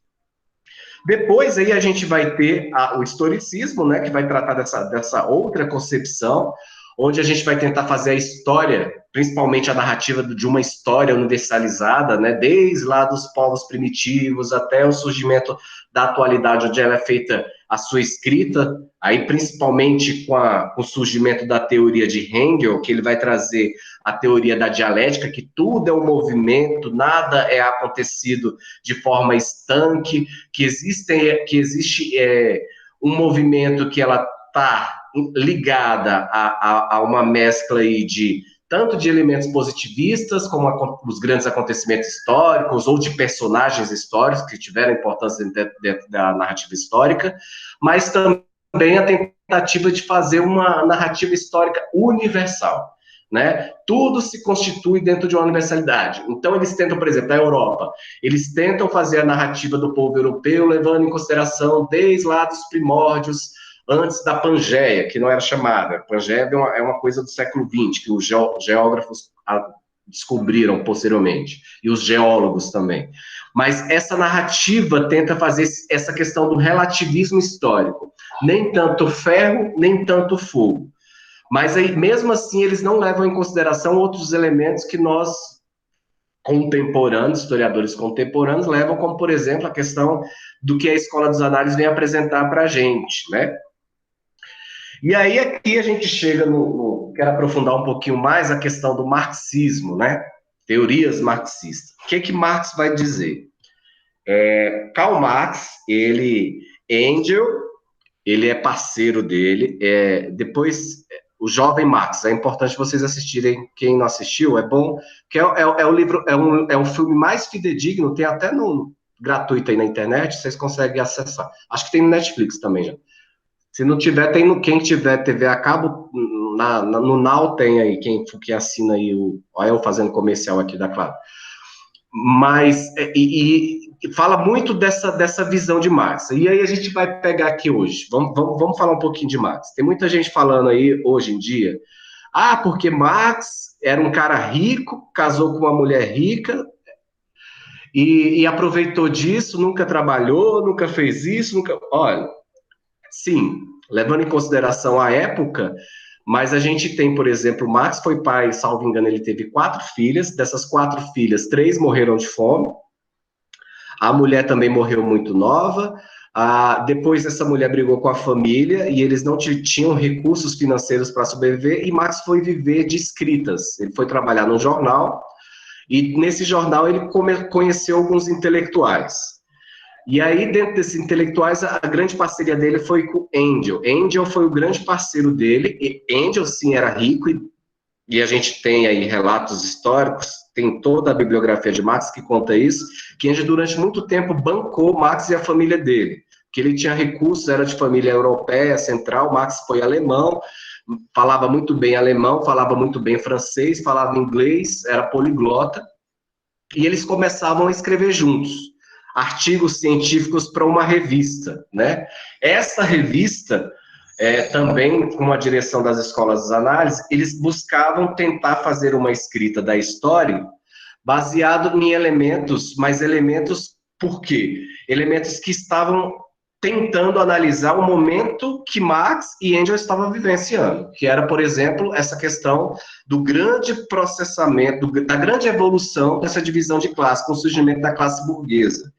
Speaker 1: Depois aí a gente vai ter o historicismo, né, que vai tratar dessa outra concepção, onde a gente vai tentar fazer a história, principalmente a narrativa de uma história universalizada, né, desde lá dos povos primitivos até o surgimento da atualidade, onde ela é feita a sua escrita, aí principalmente com o surgimento da teoria de Hegel, que ele vai trazer a teoria da dialética, que tudo é um movimento, nada é acontecido de forma estanque, que existe um movimento que ela está ligada a uma mescla aí tanto de elementos positivistas, como os grandes acontecimentos históricos, ou de personagens históricos que tiveram importância dentro da narrativa histórica, mas também a tentativa de fazer uma narrativa histórica universal, né? Tudo se constitui dentro de uma universalidade. Então, eles tentam, por exemplo, na Europa, eles tentam fazer a narrativa do povo europeu, levando em consideração desde lá dos primórdios, antes da Pangeia, que não era chamada. Pangeia é uma coisa do século XX, que os geógrafos descobriram posteriormente, e os geólogos também. Mas essa narrativa tenta fazer essa questão do relativismo histórico. Nem tanto ferro, nem tanto fogo. Mas aí, mesmo assim, eles não levam em consideração outros elementos que nós, contemporâneos, historiadores contemporâneos, levam, como, por exemplo, a questão do que a Escola dos Análises vem apresentar para a gente, né? E aí aqui a gente chega quero aprofundar um pouquinho mais a questão do marxismo, né? Teorias marxistas. O que Marx vai dizer? Karl Marx, Engels, ele é parceiro dele. Depois, o Jovem Marx, é importante vocês assistirem, quem não assistiu, é bom, que é o livro, é um filme mais fidedigno, tem até no gratuito aí na internet, vocês conseguem acessar. Acho que tem no Netflix também já. Se não tiver, tem quem tiver TV a cabo, no Now tem aí, quem assina aí, olha eu fazendo comercial aqui da Claro. Mas, fala muito dessa visão de Marx. E aí a gente vai pegar aqui hoje, vamos falar um pouquinho de Marx. Tem muita gente falando aí, hoje em dia, porque Marx era um cara rico, casou com uma mulher rica, e aproveitou disso, nunca trabalhou, nunca fez isso, nunca... Olha, sim, levando em consideração a época, mas a gente tem, por exemplo, Marx foi pai, salvo engano, ele teve 4 filhas, dessas 4 filhas, 3 morreram de fome, a mulher também morreu muito nova, depois essa mulher brigou com a família e eles não tinham recursos financeiros para sobreviver, e Marx foi viver de escritas, ele foi trabalhar num jornal, e nesse jornal ele conheceu alguns intelectuais. E aí, dentro desses intelectuais, a grande parceria dele foi com Engels. Engels foi o grande parceiro dele, e Engels, sim, era rico, e a gente tem aí relatos históricos, tem toda a bibliografia de Marx que conta isso, que Engels, durante muito tempo, bancou Marx e a família dele, que ele tinha recursos, era de família europeia, central, Marx foi alemão, falava muito bem alemão, falava muito bem francês, falava inglês, era poliglota, e eles começavam a escrever juntos artigos científicos para uma revista, né? Essa revista, também com a direção das escolas de análise, eles buscavam tentar fazer uma escrita da história baseado em elementos, mas elementos por quê? Elementos que estavam tentando analisar o momento que Marx e Engels estavam vivenciando, que era, por exemplo, essa questão do grande processamento, da grande evolução dessa divisão de classe, com o surgimento da classe burguesa.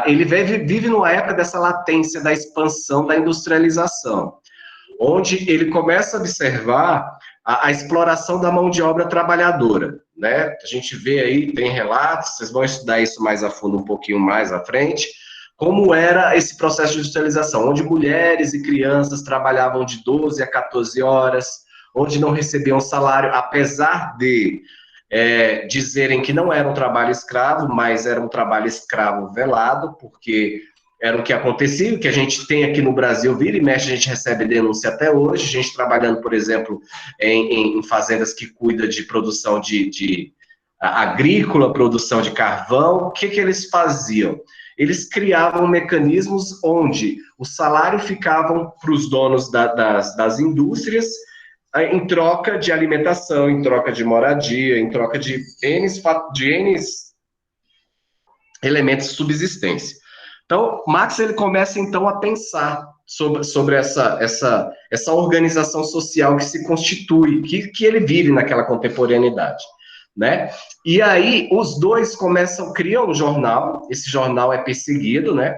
Speaker 1: Ele vive numa época dessa latência da expansão da industrialização, onde ele começa a observar a exploração da mão de obra trabalhadora, né? A gente vê aí, tem relatos, vocês vão estudar isso mais a fundo um pouquinho mais à frente, como era esse processo de industrialização, onde mulheres e crianças trabalhavam de 12 a 14 horas, onde não recebiam salário, apesar de dizerem que não era um trabalho escravo, mas era um trabalho escravo velado, porque era o que acontecia, o que a gente tem aqui no Brasil, vira e mexe, a gente recebe denúncia até hoje, gente trabalhando, por exemplo, em fazendas que cuidam de produção de agrícola, produção de carvão. O que eles faziam? Eles criavam mecanismos onde o salário ficava para os donos das indústrias, em troca de alimentação, em troca de moradia, em troca de N elementos de subsistência. Então, Marx ele começa, então, a pensar sobre essa organização social que se constitui, que ele vive naquela contemporaneidade, né? E aí, os dois criam um jornal, esse jornal é perseguido, né?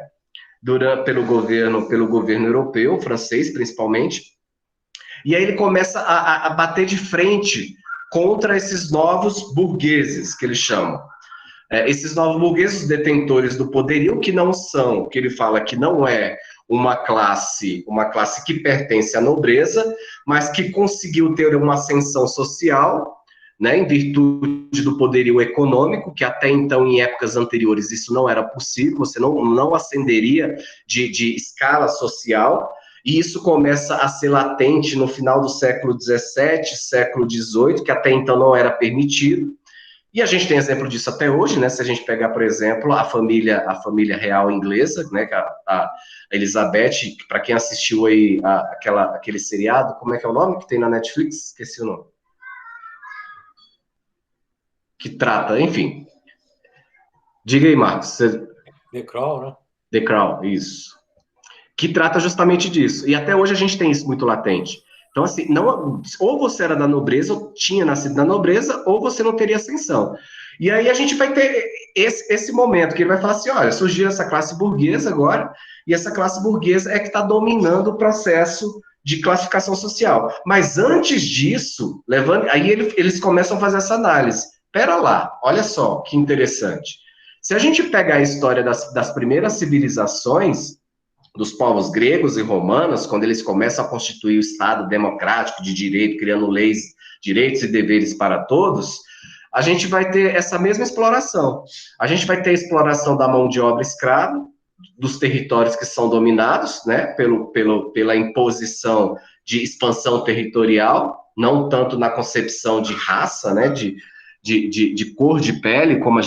Speaker 1: Pelo governo europeu, francês, principalmente, e aí ele começa a bater de frente contra esses novos burgueses, que eles chamam. Esses novos burgueses detentores do poderio, que não são, que ele fala que não é uma classe que pertence à nobreza, mas que conseguiu ter uma ascensão social, né, em virtude do poderio econômico, que até então, em épocas anteriores, isso não era possível, você não ascenderia de escala social, e isso começa a ser latente no final do século XVII, século XVIII, que até então não era permitido. E a gente tem exemplo disso até hoje, né? Se a gente pegar, por exemplo, a família real inglesa, né? A Elizabeth, para quem assistiu aí aquele seriado, como é que é o nome que tem na Netflix? Esqueci o nome. Que trata, enfim. Diga aí, Marcos.
Speaker 2: The Crown, né?
Speaker 1: The Crown, isso. Que trata justamente disso. E até hoje a gente tem isso muito latente. Então, assim, ou você era da nobreza, ou tinha nascido na nobreza, ou você não teria ascensão. E aí a gente vai ter esse momento que ele vai falar assim, olha, surgiu essa classe burguesa agora, e essa classe burguesa é que está dominando o processo de classificação social. Mas antes disso, aí eles começam a fazer essa análise. Pera lá, olha só que interessante. Se a gente pegar a história das primeiras civilizações, dos povos gregos e romanos, quando eles começam a constituir o Estado democrático de direito, criando leis, direitos e deveres para todos, a gente vai ter essa mesma exploração. A gente vai ter a exploração da mão de obra escrava, dos territórios que são dominados, né, pela imposição de expansão territorial, não tanto na concepção de raça, né, de cor de pele, como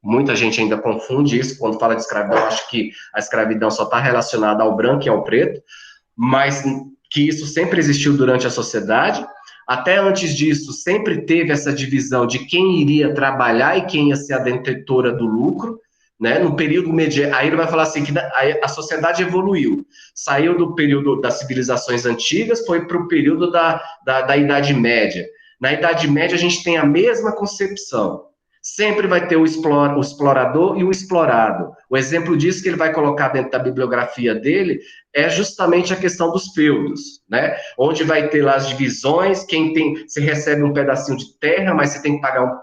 Speaker 1: muita gente ainda confunde isso, quando fala de escravidão, acho que a escravidão só está relacionada ao branco e ao preto, mas que isso sempre existiu durante a sociedade. Até antes disso, sempre teve essa divisão de quem iria trabalhar e quem ia ser a detentora do lucro, né? No período medieval, aí ele vai falar assim, que a sociedade evoluiu, saiu do período das civilizações antigas, foi para o período da Idade Média. Na Idade Média, a gente tem a mesma concepção. Sempre vai ter o explorador e o explorado. O exemplo disso que ele vai colocar dentro da bibliografia dele é justamente a questão dos feudos, né? Onde vai ter lá as divisões, você recebe um pedacinho de terra, mas você tem que pagar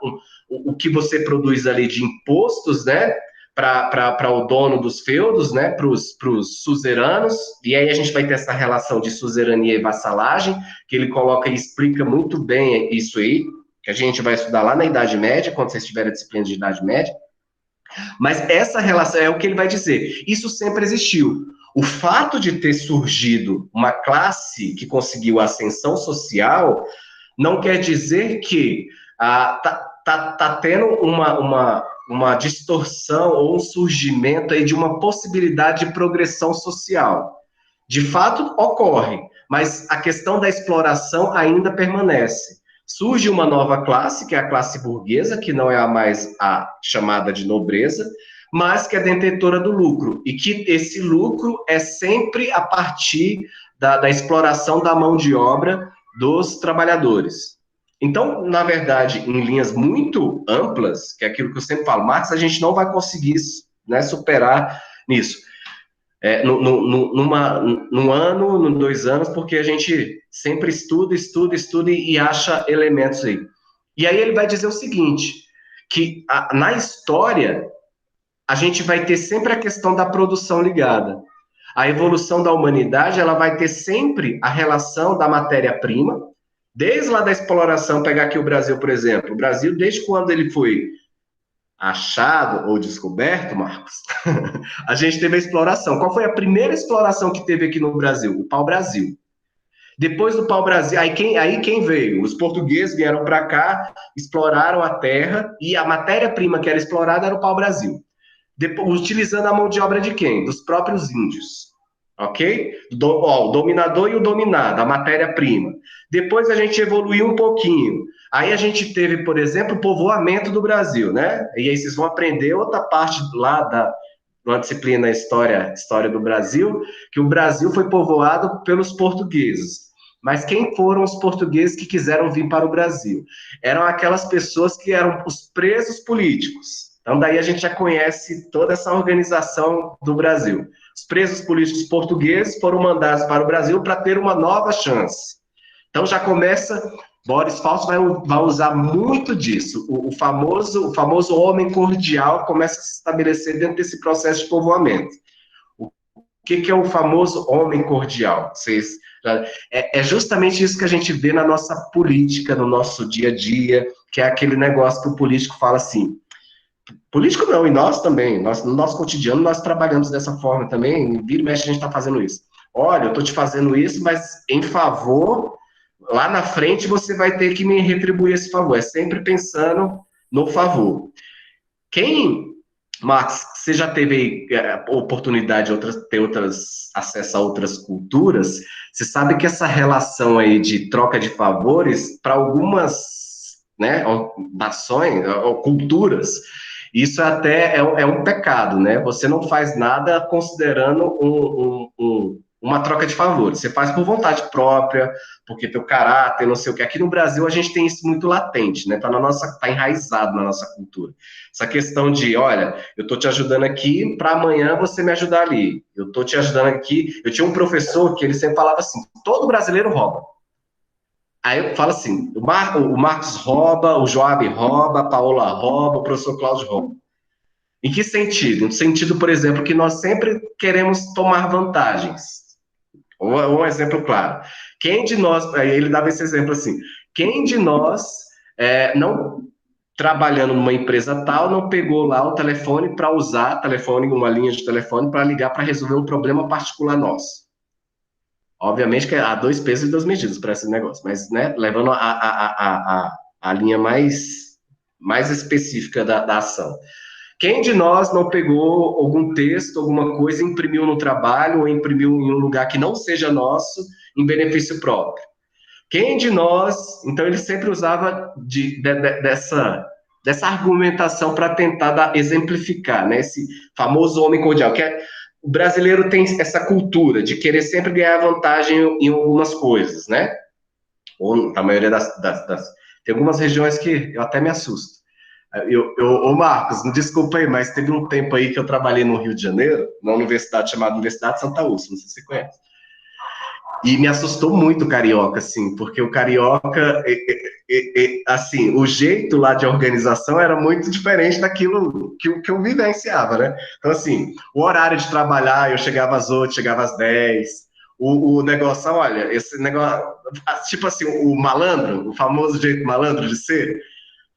Speaker 1: o que você produz ali de impostos, né? Para o dono dos feudos, né, para os suzeranos, e aí a gente vai ter essa relação de suzerania e vassalagem, que ele coloca e explica muito bem isso aí, que a gente vai estudar lá na Idade Média, quando vocês tiverem a disciplina de Idade Média, mas essa relação é o que ele vai dizer, isso sempre existiu. O fato de ter surgido uma classe que conseguiu a ascensão social não quer dizer que tá tendo uma distorção ou um surgimento aí de uma possibilidade de progressão social. De fato, ocorre, mas a questão da exploração ainda permanece. Surge uma nova classe, que é a classe burguesa, que não é a mais a chamada de nobreza, mas que é detentora do lucro, e que esse lucro é sempre a partir da exploração da mão de obra dos trabalhadores. Então, na verdade, em linhas muito amplas, que é aquilo que eu sempre falo, Marx, a gente não vai conseguir, né, superar nisso. Num ano, em 2 anos, porque a gente sempre estuda e acha elementos aí. E aí ele vai dizer o seguinte, que na história, a gente vai ter sempre a questão da produção ligada. A evolução da humanidade, ela vai ter sempre a relação da matéria-prima, desde lá da exploração, pegar aqui o Brasil, por exemplo. O Brasil, desde quando ele foi achado ou descoberto, Marcos, a gente teve a exploração. Qual foi a primeira exploração que teve aqui no Brasil? O pau-brasil. Depois do pau-brasil, aí quem veio? Os portugueses vieram para cá, exploraram a terra, e a matéria-prima que era explorada era o pau-brasil. Utilizando a mão de obra de quem? Dos próprios índios. Ok? O dominador e o dominado, a matéria-prima. Depois a gente evoluiu um pouquinho. Aí a gente teve, por exemplo, o povoamento do Brasil, né? E aí vocês vão aprender outra parte lá da disciplina História do Brasil, que o Brasil foi povoado pelos portugueses. Mas quem foram os portugueses que quiseram vir para o Brasil? Eram aquelas pessoas que eram os presos políticos. Então, daí a gente já conhece toda essa organização do Brasil. Os presos políticos portugueses foram mandados para o Brasil para ter uma nova chance. Então, já começa... Boris Fausto vai usar muito disso. O famoso homem cordial começa a se estabelecer dentro desse processo de povoamento. O que é o famoso homem cordial? É justamente isso que a gente vê na nossa política, no nosso dia a dia, que é aquele negócio que o político fala assim. Político não, e nós também. No nosso cotidiano, nós trabalhamos dessa forma também. Vira e mexe, a gente está fazendo isso. Olha, eu estou te fazendo isso, mas em favor... Lá na frente você vai ter que me retribuir esse favor. É sempre pensando no favor. Max, você já teve oportunidade de ter acesso a outras culturas? Você sabe que essa relação aí de troca de favores, para algumas, né, nações, ou culturas, isso até é um pecado, né? Você não faz nada considerando uma troca de favores. Você faz por vontade própria, porque teu caráter, não sei o que. Aqui no Brasil a gente tem isso muito latente, né? Tá enraizado na nossa cultura. Essa questão de, olha, eu tô te ajudando aqui para amanhã você me ajudar ali. Eu tô te ajudando aqui. Eu tinha um professor que ele sempre falava assim: todo brasileiro rouba. Aí eu falo assim: o Marcos rouba, o Joab rouba, a Paola rouba, o professor Cláudio rouba. Em que sentido? No sentido, por exemplo, que nós sempre queremos tomar vantagens. Um exemplo claro. Quem de nós, aí ele dava esse exemplo assim, quem de nós, não trabalhando numa empresa tal, não pegou lá o telefone para usar telefone, uma linha de telefone para ligar para resolver um problema particular nosso? Obviamente que há dois pesos e duas medidas para esse negócio, mas, né, levando a linha mais específica da ação. Quem de nós não pegou algum texto, alguma coisa, imprimiu no trabalho ou imprimiu em um lugar que não seja nosso, em benefício próprio? Quem de nós, então ele sempre usava dessa argumentação para tentar exemplificar, né, esse famoso homem cordial, o brasileiro tem essa cultura de querer sempre ganhar vantagem em algumas coisas, né? Ou na maioria tem algumas regiões que eu até me assusto. Ô Marcos, me desculpa aí, mas teve um tempo aí que eu trabalhei no Rio de Janeiro, numa universidade chamada Universidade Santa Úrsula, não sei se você conhece. E me assustou muito o carioca, assim, porque o carioca, assim, o jeito lá de organização era muito diferente daquilo que eu vivenciava, né? Então, assim, o horário de trabalhar, eu chegava às 8, chegava às 10. O negócio, olha, esse negócio, tipo assim, o malandro, o famoso jeito malandro de ser,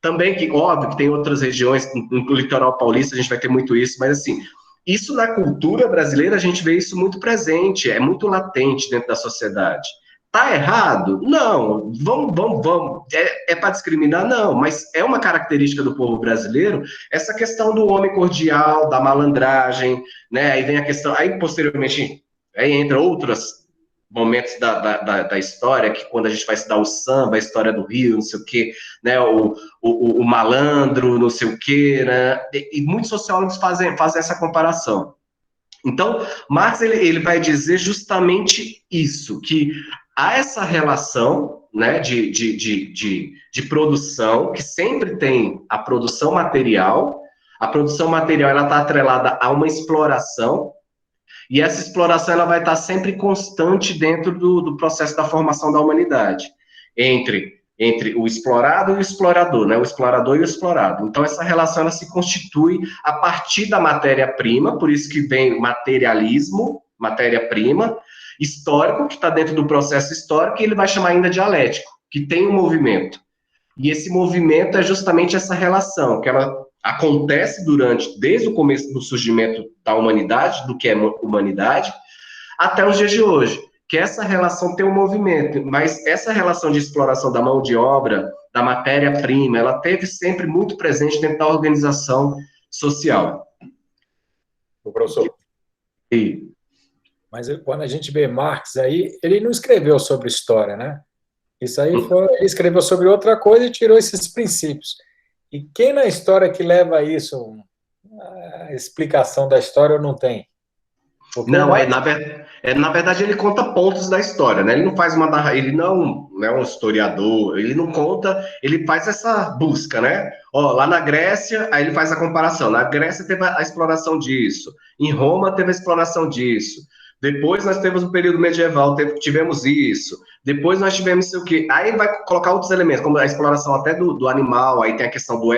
Speaker 1: também que, óbvio, que tem outras regiões, no litoral paulista a gente vai ter muito isso, mas assim, isso na cultura brasileira a gente vê isso muito presente, é muito latente dentro da sociedade. Tá errado? Não. Vamos. É para discriminar? Não. Mas é uma característica do povo brasileiro essa questão do homem cordial, da malandragem, né? Aí vem a questão, aí posteriormente, aí entra outras momentos da história, que quando a gente vai estudar o samba, a história do Rio, não sei o quê, né, o malandro, não sei o quê, né, e muitos sociólogos fazem essa comparação. Então, Marx ele vai dizer justamente isso, que há essa relação, né, de produção, que sempre tem a produção material ela está atrelada a uma exploração, e essa exploração ela vai estar sempre constante dentro do processo da formação da humanidade, entre o explorado e o explorador, né? O explorador e o explorado. Então, essa relação ela se constitui a partir da matéria-prima, por isso que vem materialismo, matéria-prima, histórico, que está dentro do processo histórico, e ele vai chamar ainda dialético, que tem um movimento. E esse movimento é justamente essa relação, que ela acontece desde o começo do surgimento da humanidade, do que é humanidade, até os dias de hoje. Que essa relação tem um movimento, mas essa relação de exploração da mão de obra, da matéria-prima, ela teve sempre muito presente dentro da organização social.
Speaker 2: O professor. Mas quando a gente vê Marx aí, ele não escreveu sobre história, né? Isso aí ele escreveu sobre outra coisa e tirou esses princípios. E quem na história que leva isso, a explicação da história não tem?
Speaker 1: Porque não, na verdade ele conta pontos da história, né? Ele não faz ele não é um historiador, ele não conta, ele faz essa busca, né? Ó, lá na Grécia, aí ele faz a comparação. Na Grécia teve a exploração disso, em Roma teve a exploração disso. Depois nós temos o período medieval, tivemos isso. Depois nós tivemos isso o quê? Aí vai colocar outros elementos, como a exploração até do animal, aí tem a questão do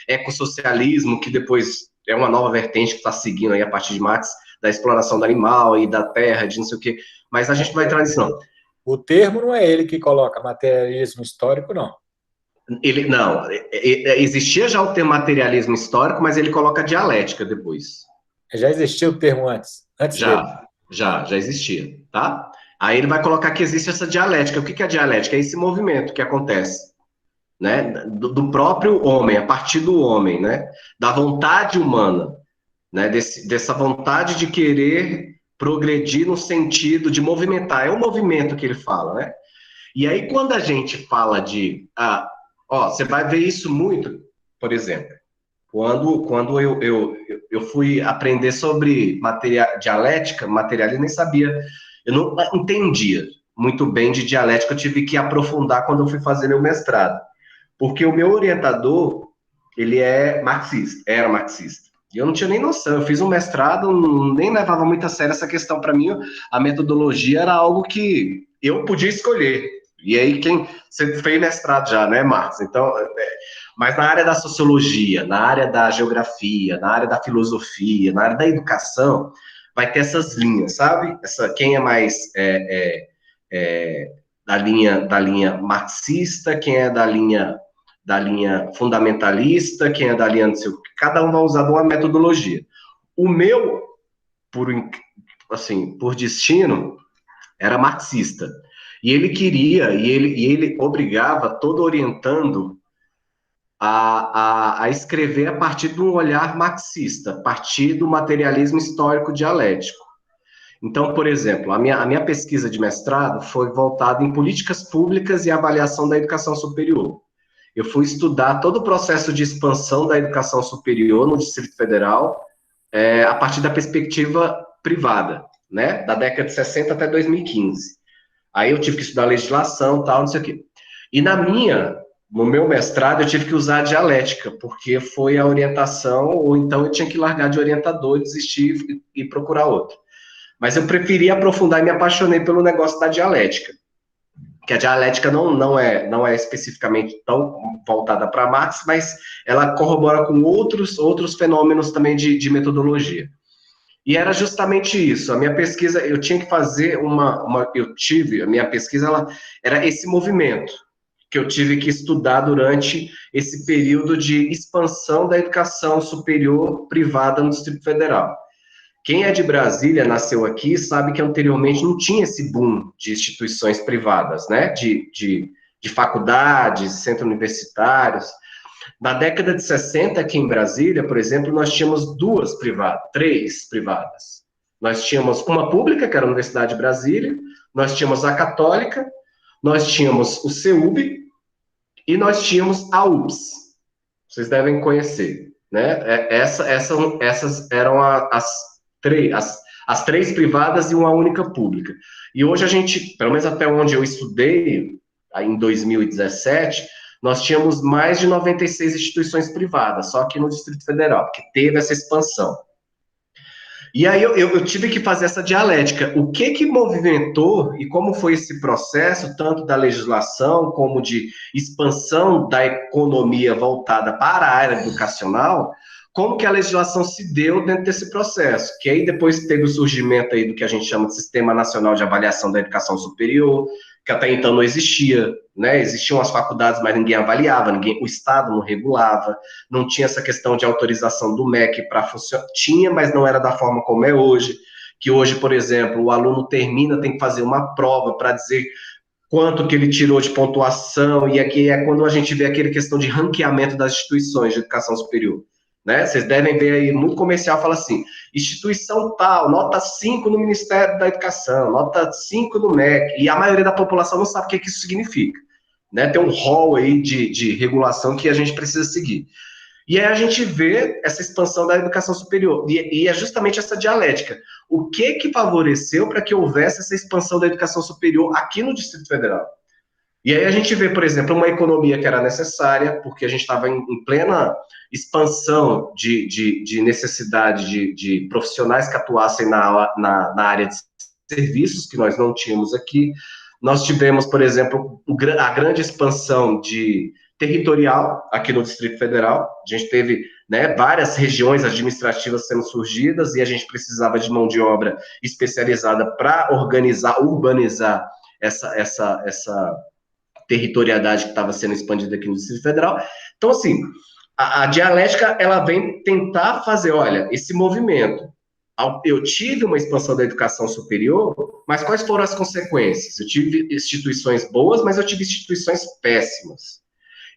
Speaker 1: ecossocialismo, que depois é uma nova vertente que está seguindo aí a partir de Marx, da exploração do animal e da terra, de não sei o quê. Mas a gente vai entrar nisso, não.
Speaker 2: O termo não é ele que coloca materialismo histórico, não.
Speaker 1: Não, existia já o termo materialismo histórico, mas ele coloca dialética depois.
Speaker 2: Já existia o termo antes dele.
Speaker 1: Já existia, tá? Aí ele vai colocar que existe essa dialética. O que é a dialética? É esse movimento que acontece, né? Do próprio homem, a partir do homem, né? Da vontade humana, né? Dessa vontade de querer progredir no sentido de movimentar. É o movimento que ele fala, né? E aí, quando a gente fala você vai ver isso muito, por exemplo, Quando eu fui aprender sobre dialética, materialismo, nem sabia, eu não entendia muito bem de dialética, eu tive que aprofundar quando eu fui fazer meu mestrado. Porque o meu orientador, ele era marxista. E eu não tinha nem noção, eu fiz um mestrado, nem levava muito a sério essa questão. Para mim, a metodologia era algo que eu podia escolher. E aí, você fez mestrado já, né, Marcos? Então, mas na área da sociologia, na área da geografia, na área da filosofia, na área da educação, vai ter essas linhas, sabe? Quem é mais da linha marxista, quem é da linha fundamentalista, quem é da linha, não sei o que, cada um vai usar uma metodologia. O meu, por destino, era marxista. E ele queria, e ele obrigava todo orientando a escrever a partir de um olhar marxista, a partir do materialismo histórico dialético. Então, por exemplo, a minha pesquisa de mestrado foi voltada em políticas públicas e avaliação da educação superior. Eu fui estudar todo o processo de expansão da educação superior no Distrito Federal, a partir da perspectiva privada, né, da década de 60 até 2015. Aí eu tive que estudar legislação, tal, não sei o quê. E no meu mestrado, eu tive que usar a dialética, porque foi a orientação, ou então eu tinha que largar de orientador, desistir e procurar outro. Mas eu preferi aprofundar e me apaixonei pelo negócio da dialética, que a dialética não é especificamente tão voltada para Marx, mas ela corrobora com outros fenômenos também de metodologia. E era justamente isso. A minha pesquisa, eu tinha que fazer a minha pesquisa, ela era esse movimento que eu tive que estudar durante esse período de expansão da educação superior privada no Distrito Federal. Quem é de Brasília, nasceu aqui, sabe que anteriormente não tinha esse boom de instituições privadas, né? De faculdades, centros universitários. Na década de 60, aqui em Brasília, por exemplo, nós tínhamos três privadas. Nós tínhamos uma pública, que era a Universidade de Brasília, nós tínhamos a Católica, nós tínhamos o CEUB e nós tínhamos a UPS. Vocês devem conhecer, né? Essas eram as três privadas e uma única pública. E hoje a gente, pelo menos até onde eu estudei, em 2017, nós tínhamos mais de 96 instituições privadas, só aqui no Distrito Federal, que teve essa expansão. E aí eu tive que fazer essa dialética. O que movimentou e como foi esse processo, tanto da legislação como de expansão da economia voltada para a área educacional, como que a legislação se deu dentro desse processo? Que aí depois teve o surgimento aí do que a gente chama de Sistema Nacional de Avaliação da Educação Superior, que até então não existia, né? Existiam as faculdades, mas ninguém avaliava, o Estado não regulava, não tinha essa questão de autorização do MEC para funcionar. Tinha, mas não era da forma como é hoje, que hoje, por exemplo, o aluno termina, tem que fazer uma prova para dizer quanto que ele tirou de pontuação, e aqui é quando a gente vê aquela questão de ranqueamento das instituições de educação superior. Né? Vocês devem ver aí, muito comercial fala assim, instituição tal, nota 5 no Ministério da Educação, nota 5 no MEC, e a maioria da população não sabe o que isso significa. Né? Tem um rol aí de regulação que a gente precisa seguir. E aí a gente vê essa expansão da educação superior, e é justamente essa dialética. O que favoreceu para que houvesse essa expansão da educação superior aqui no Distrito Federal? E aí a gente vê, por exemplo, uma economia que era necessária, porque a gente estava em plena expansão de necessidade de profissionais que atuassem na área de serviços, que nós não tínhamos aqui. Nós tivemos, por exemplo, a grande expansão territorial aqui no Distrito Federal. A gente teve, né, várias regiões administrativas sendo surgidas e a gente precisava de mão de obra especializada para urbanizar essa territorialidade que estava sendo expandida aqui no Distrito Federal. Então, assim, a dialética, ela vem tentar fazer, olha, esse movimento. Eu tive uma expansão da educação superior, mas quais foram as consequências? Eu tive instituições boas, mas eu tive instituições péssimas.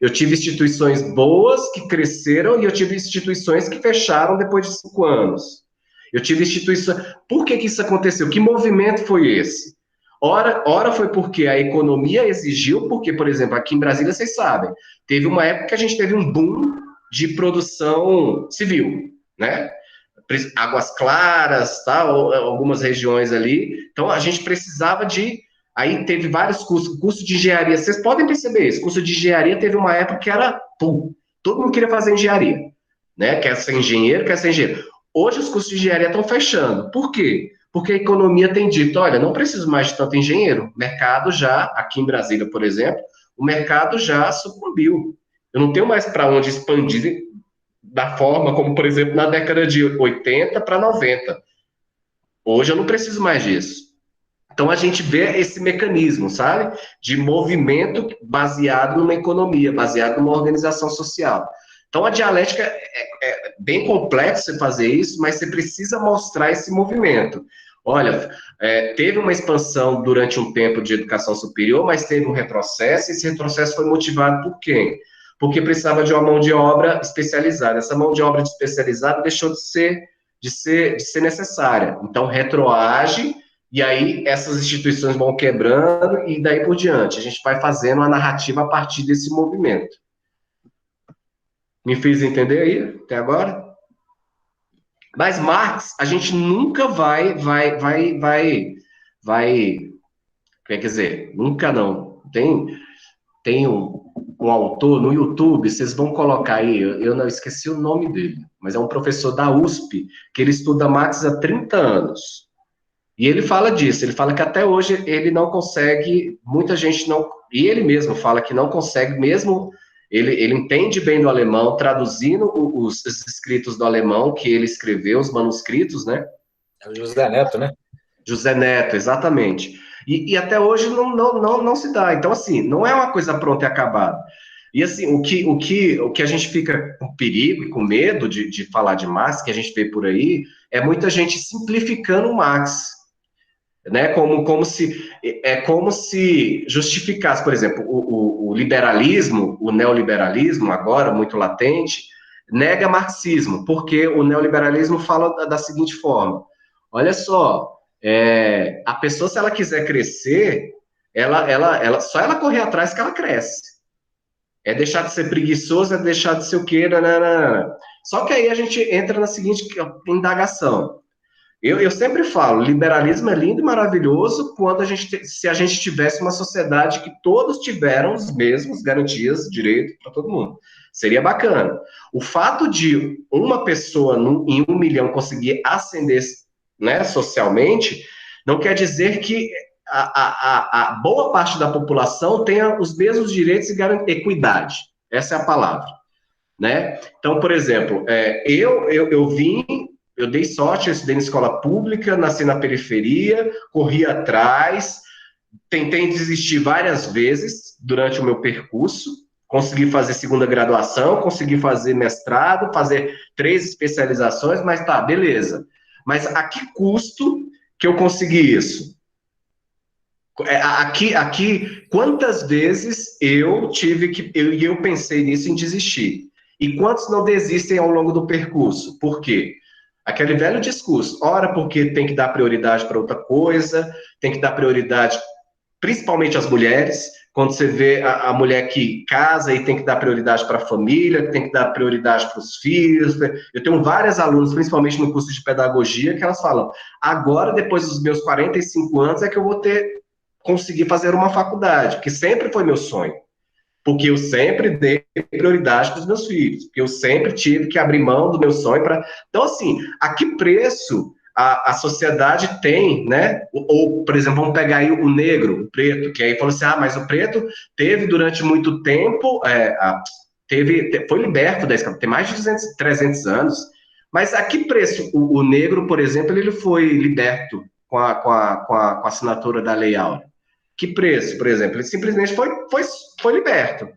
Speaker 1: Eu tive instituições boas que cresceram e eu tive instituições que fecharam depois de 5 anos. Eu tive instituições... Por que isso aconteceu? Que movimento foi esse? Ora foi porque a economia exigiu, porque, por exemplo, aqui em Brasília, vocês sabem, teve uma época que a gente teve um boom de produção civil, né? Águas Claras, tá? Algumas regiões ali. Então, a gente precisava de... Aí teve vários cursos, curso de engenharia. Vocês podem perceber isso. Curso de engenharia teve uma época que era... todo mundo queria fazer engenharia, né? Quer ser engenheiro, quer ser engenheiro. Hoje os cursos de engenharia estão fechando. Por quê? Porque a economia tem dito, olha, não preciso mais de tanto engenheiro. O mercado já, aqui em Brasília, por exemplo, o mercado já sucumbiu. Eu não tenho mais para onde expandir da forma como, por exemplo, na década de 80 para 90. Hoje eu não preciso mais disso. Então a gente vê esse mecanismo, sabe? De movimento baseado numa economia, baseado numa organização social. Então a dialética é bem complexo você fazer isso, mas você precisa mostrar esse movimento. Olha, teve uma expansão durante um tempo de educação superior, mas teve um retrocesso, e esse retrocesso foi motivado por quem? Porque precisava de uma mão de obra especializada. Essa mão de obra especializada deixou de ser necessária. Então, retroage, e aí essas instituições vão quebrando, e daí por diante. A gente vai fazendo a narrativa a partir desse movimento. Me fiz entender aí, até agora? Mas Marx, a gente nunca quer dizer, nunca não. Tem um autor no YouTube, vocês vão colocar aí, eu não esqueci o nome dele, mas é um professor da USP, que ele estuda Marx há 30 anos. E ele fala disso, ele fala que até hoje ele não consegue, muita gente não, e ele mesmo fala que não consegue, mesmo ele entende bem do alemão, traduzindo os escritos do alemão que ele escreveu, os manuscritos, né?
Speaker 2: É o José Neto, né?
Speaker 1: José Neto, exatamente. E até hoje não se dá. Então, assim, não é uma coisa pronta e acabada. E, assim, o que a gente fica com perigo e com medo de falar de Marx, que a gente vê por aí, é muita gente simplificando o Marx, né? Como se justificasse, por exemplo, o liberalismo, o neoliberalismo, agora muito latente, nega marxismo, porque o neoliberalismo fala da seguinte forma: olha só, a pessoa, se ela quiser crescer, só ela correr atrás que ela cresce. É deixar de ser preguiçoso, é deixar de ser o quê? Nananana. Só que aí a gente entra na seguinte indagação. Eu sempre falo, liberalismo é lindo e maravilhoso quando se a gente tivesse uma sociedade que todos tiveram os mesmos garantias, direito para todo mundo. Seria bacana. O fato de uma pessoa em 1 milhão conseguir ascender, né, socialmente, não quer dizer que a boa parte da população tenha os mesmos direitos e equidade. Essa é a palavra, né? Então, por exemplo, eu dei sorte, eu estudei na escola pública, nasci na periferia, corri atrás, tentei desistir várias vezes durante o meu percurso, consegui fazer segunda graduação, consegui fazer mestrado, fazer 3 especializações, mas tá, beleza. Mas a que custo que eu consegui isso? Aqui, quantas vezes eu pensei nisso em desistir? E quantos não desistem ao longo do percurso? Por quê? Aquele velho discurso, ora porque tem que dar prioridade para outra coisa, tem que dar prioridade principalmente às mulheres, quando você vê a mulher que casa e tem que dar prioridade para a família, tem que dar prioridade para os filhos. Eu tenho várias alunas, principalmente no curso de pedagogia, que elas falam, agora, depois dos meus 45 anos, é que eu vou conseguir fazer uma faculdade, que sempre foi meu sonho. Porque eu sempre dei prioridade para os meus filhos, porque eu sempre tive que abrir mão do meu sonho para... Então, assim, a que preço a sociedade tem, né? Ou, por exemplo, vamos pegar aí o negro, o preto, que aí falou assim, mas o preto teve durante muito tempo, foi liberto da escravidão, tem mais de 300 anos, mas a que preço o negro, por exemplo, ele foi liberto com a assinatura da Lei Áurea? Que preço, por exemplo? Ele simplesmente foi liberto.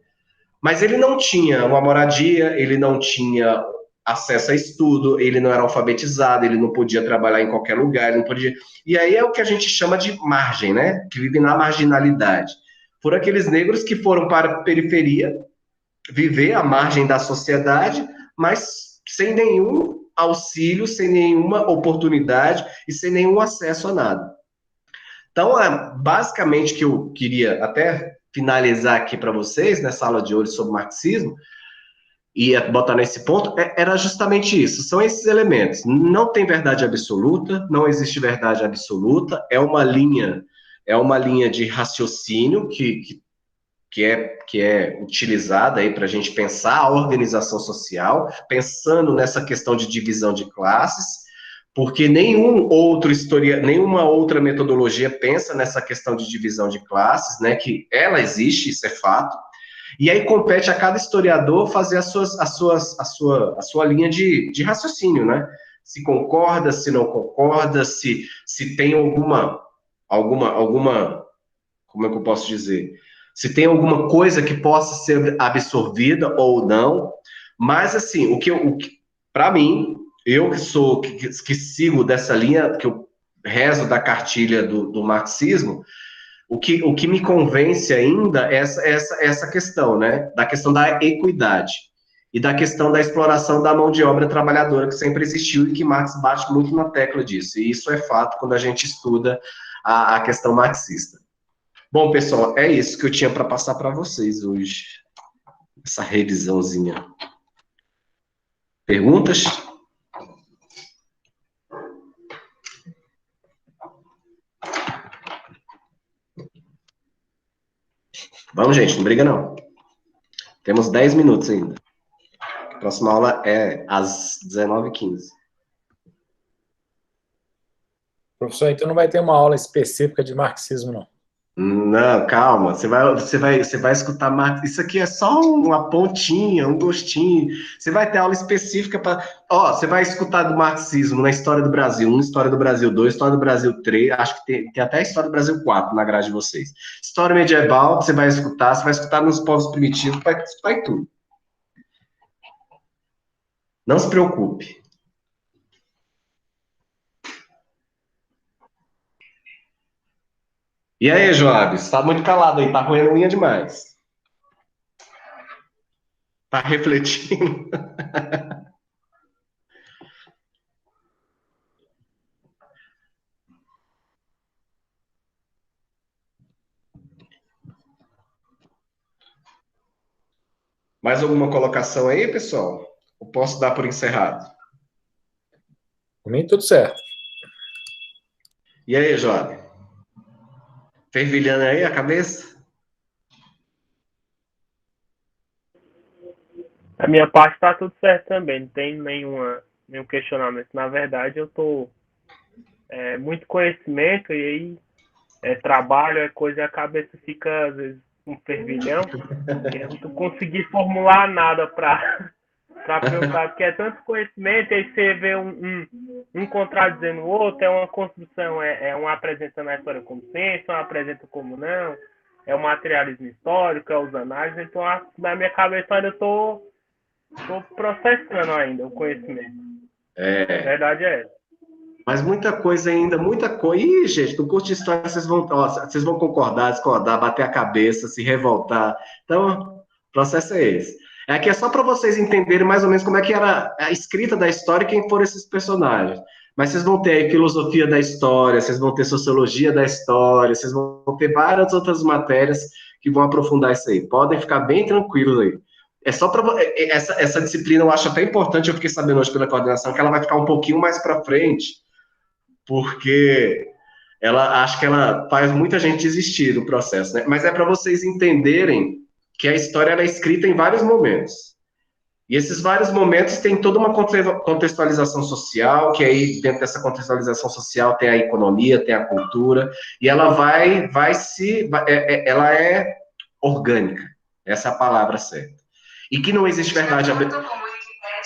Speaker 1: Mas ele não tinha uma moradia, ele não tinha acesso a estudo, ele não era alfabetizado, ele não podia trabalhar em qualquer lugar, ele não podia... E aí é o que a gente chama de margem, né? Que vive na marginalidade. Foram aqueles negros que foram para a periferia, viver à margem da sociedade, mas sem nenhum auxílio, sem nenhuma oportunidade e sem nenhum acesso a nada. Então, basicamente, que eu queria até finalizar aqui para vocês, nessa aula de hoje sobre marxismo, ia botar nesse ponto, era justamente isso, são esses elementos. Não tem verdade absoluta, não existe verdade absoluta, é uma linha de raciocínio que é utilizada aí para a gente pensar a organização social, pensando nessa questão de divisão de classes, porque nenhuma outra metodologia pensa nessa questão de divisão de classes, né, que ela existe, isso é fato, e aí compete a cada historiador fazer a sua linha de raciocínio, né? Se concorda, se não concorda, se tem alguma, como é que eu posso dizer? Se tem alguma coisa que possa ser absorvida ou não. Mas, assim, para mim, eu que sigo dessa linha, que eu rezo da cartilha do marxismo, o que me convence ainda é essa questão, né? Da questão da equidade e da questão da exploração da mão de obra trabalhadora que sempre existiu e que Marx bate muito na tecla disso. E isso é fato quando a gente estuda a questão marxista. Bom, pessoal, é isso que eu tinha para passar para vocês hoje. Essa revisãozinha. Perguntas? Vamos, gente, não briga não. Temos 10 minutos ainda. A próxima aula é às 19h15.
Speaker 2: Professor, então não vai ter uma aula específica de marxismo, não?
Speaker 1: Não, calma, você vai escutar Marx. Isso aqui é só uma pontinha, um gostinho. Você vai ter aula específica para. Ó, você vai escutar do marxismo na História do Brasil 1, História do Brasil 2, História do Brasil 3, acho que tem até a História do Brasil 4 na grade de vocês. História medieval, você vai escutar nos povos primitivos, vai escutar em tudo. Não se preocupe. E aí, Joab, você tá muito calado aí, tá roendo unha demais. Tá refletindo. Mais alguma colocação aí, pessoal? Ou posso dar por encerrado?
Speaker 2: Por mim, tudo certo.
Speaker 1: E aí, Joab? Fervilhando aí a cabeça?
Speaker 3: A minha parte tá tudo certo também, não tem nenhum questionamento. Na verdade, eu tô muito conhecimento e aí trabalho, coisa e a cabeça fica, às vezes, um fervilhão. E eu não consegui formular nada para perguntar, porque é tanto conhecimento, e aí você vê um contradizendo o outro, é uma construção, um apresentando a história como ciência, um apresenta como não, é o materialismo histórico, é os análises, então na minha cabeça ainda estou processando ainda o conhecimento. A verdade é essa.
Speaker 1: Mas muita coisa ainda, muita coisa. Ih, gente, no curso de história vocês vão concordar, discordar, bater a cabeça, se revoltar. Então, o processo é esse. Aqui é só para vocês entenderem mais ou menos como é que era a escrita da história e quem foram esses personagens. Mas vocês vão ter aí filosofia da história, vocês vão ter sociologia da história, vocês vão ter várias outras matérias que vão aprofundar isso aí. Podem ficar bem tranquilos aí. É só para essa disciplina eu acho até importante, eu fiquei sabendo hoje pela coordenação que ela vai ficar um pouquinho mais para frente, porque acho que ela faz muita gente desistir do processo, né? Mas é para vocês entenderem que a história é escrita em vários momentos. E esses vários momentos têm toda uma contextualização social, que aí dentro dessa contextualização social tem a economia, tem a cultura, e ela ela é orgânica, essa é a palavra certa. E que não existe verdade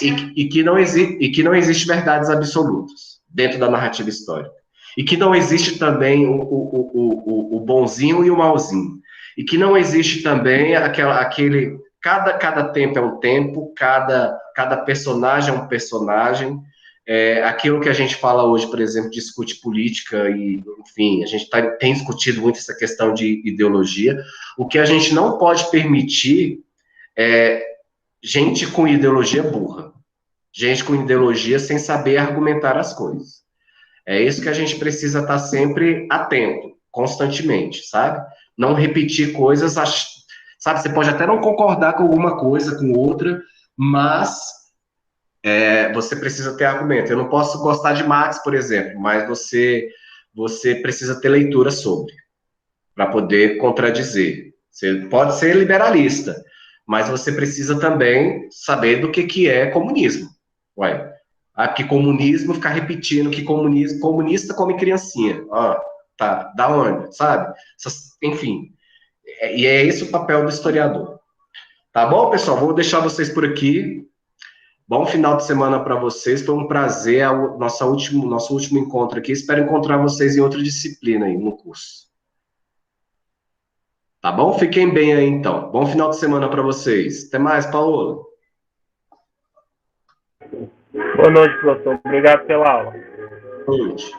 Speaker 1: e que não existe verdades absolutas dentro da narrativa histórica. E que não existe também o bonzinho e o malzinho. E que não existe também aquele... Cada tempo é um tempo, cada personagem é um personagem. Aquilo que a gente fala hoje, por exemplo, discute política e, enfim, a gente tem discutido muito essa questão de ideologia. O que a gente não pode permitir é gente com ideologia burra. Gente com ideologia sem saber argumentar as coisas. É isso que a gente precisa estar sempre atento, constantemente, sabe? Não repetir coisas, sabe? Você pode até não concordar com alguma coisa, com outra, mas você precisa ter argumento. Eu não posso gostar de Marx, por exemplo, mas você precisa ter leitura sobre, para poder contradizer. Você pode ser liberalista, mas você precisa também saber do que é comunismo. Ué, porque comunismo, ficar repetindo que comunista come criancinha. Tá, da onde, sabe? Enfim, e é esse o papel do historiador. Tá bom, pessoal? Vou deixar vocês por aqui. Bom final de semana para vocês. Foi um prazer nosso último encontro aqui. Espero encontrar vocês em outra disciplina aí no curso. Tá bom? Fiquem bem aí, então. Bom final de semana para vocês. Até mais, Paulo.
Speaker 3: Boa noite, professor. Obrigado pela aula.
Speaker 1: Boa noite.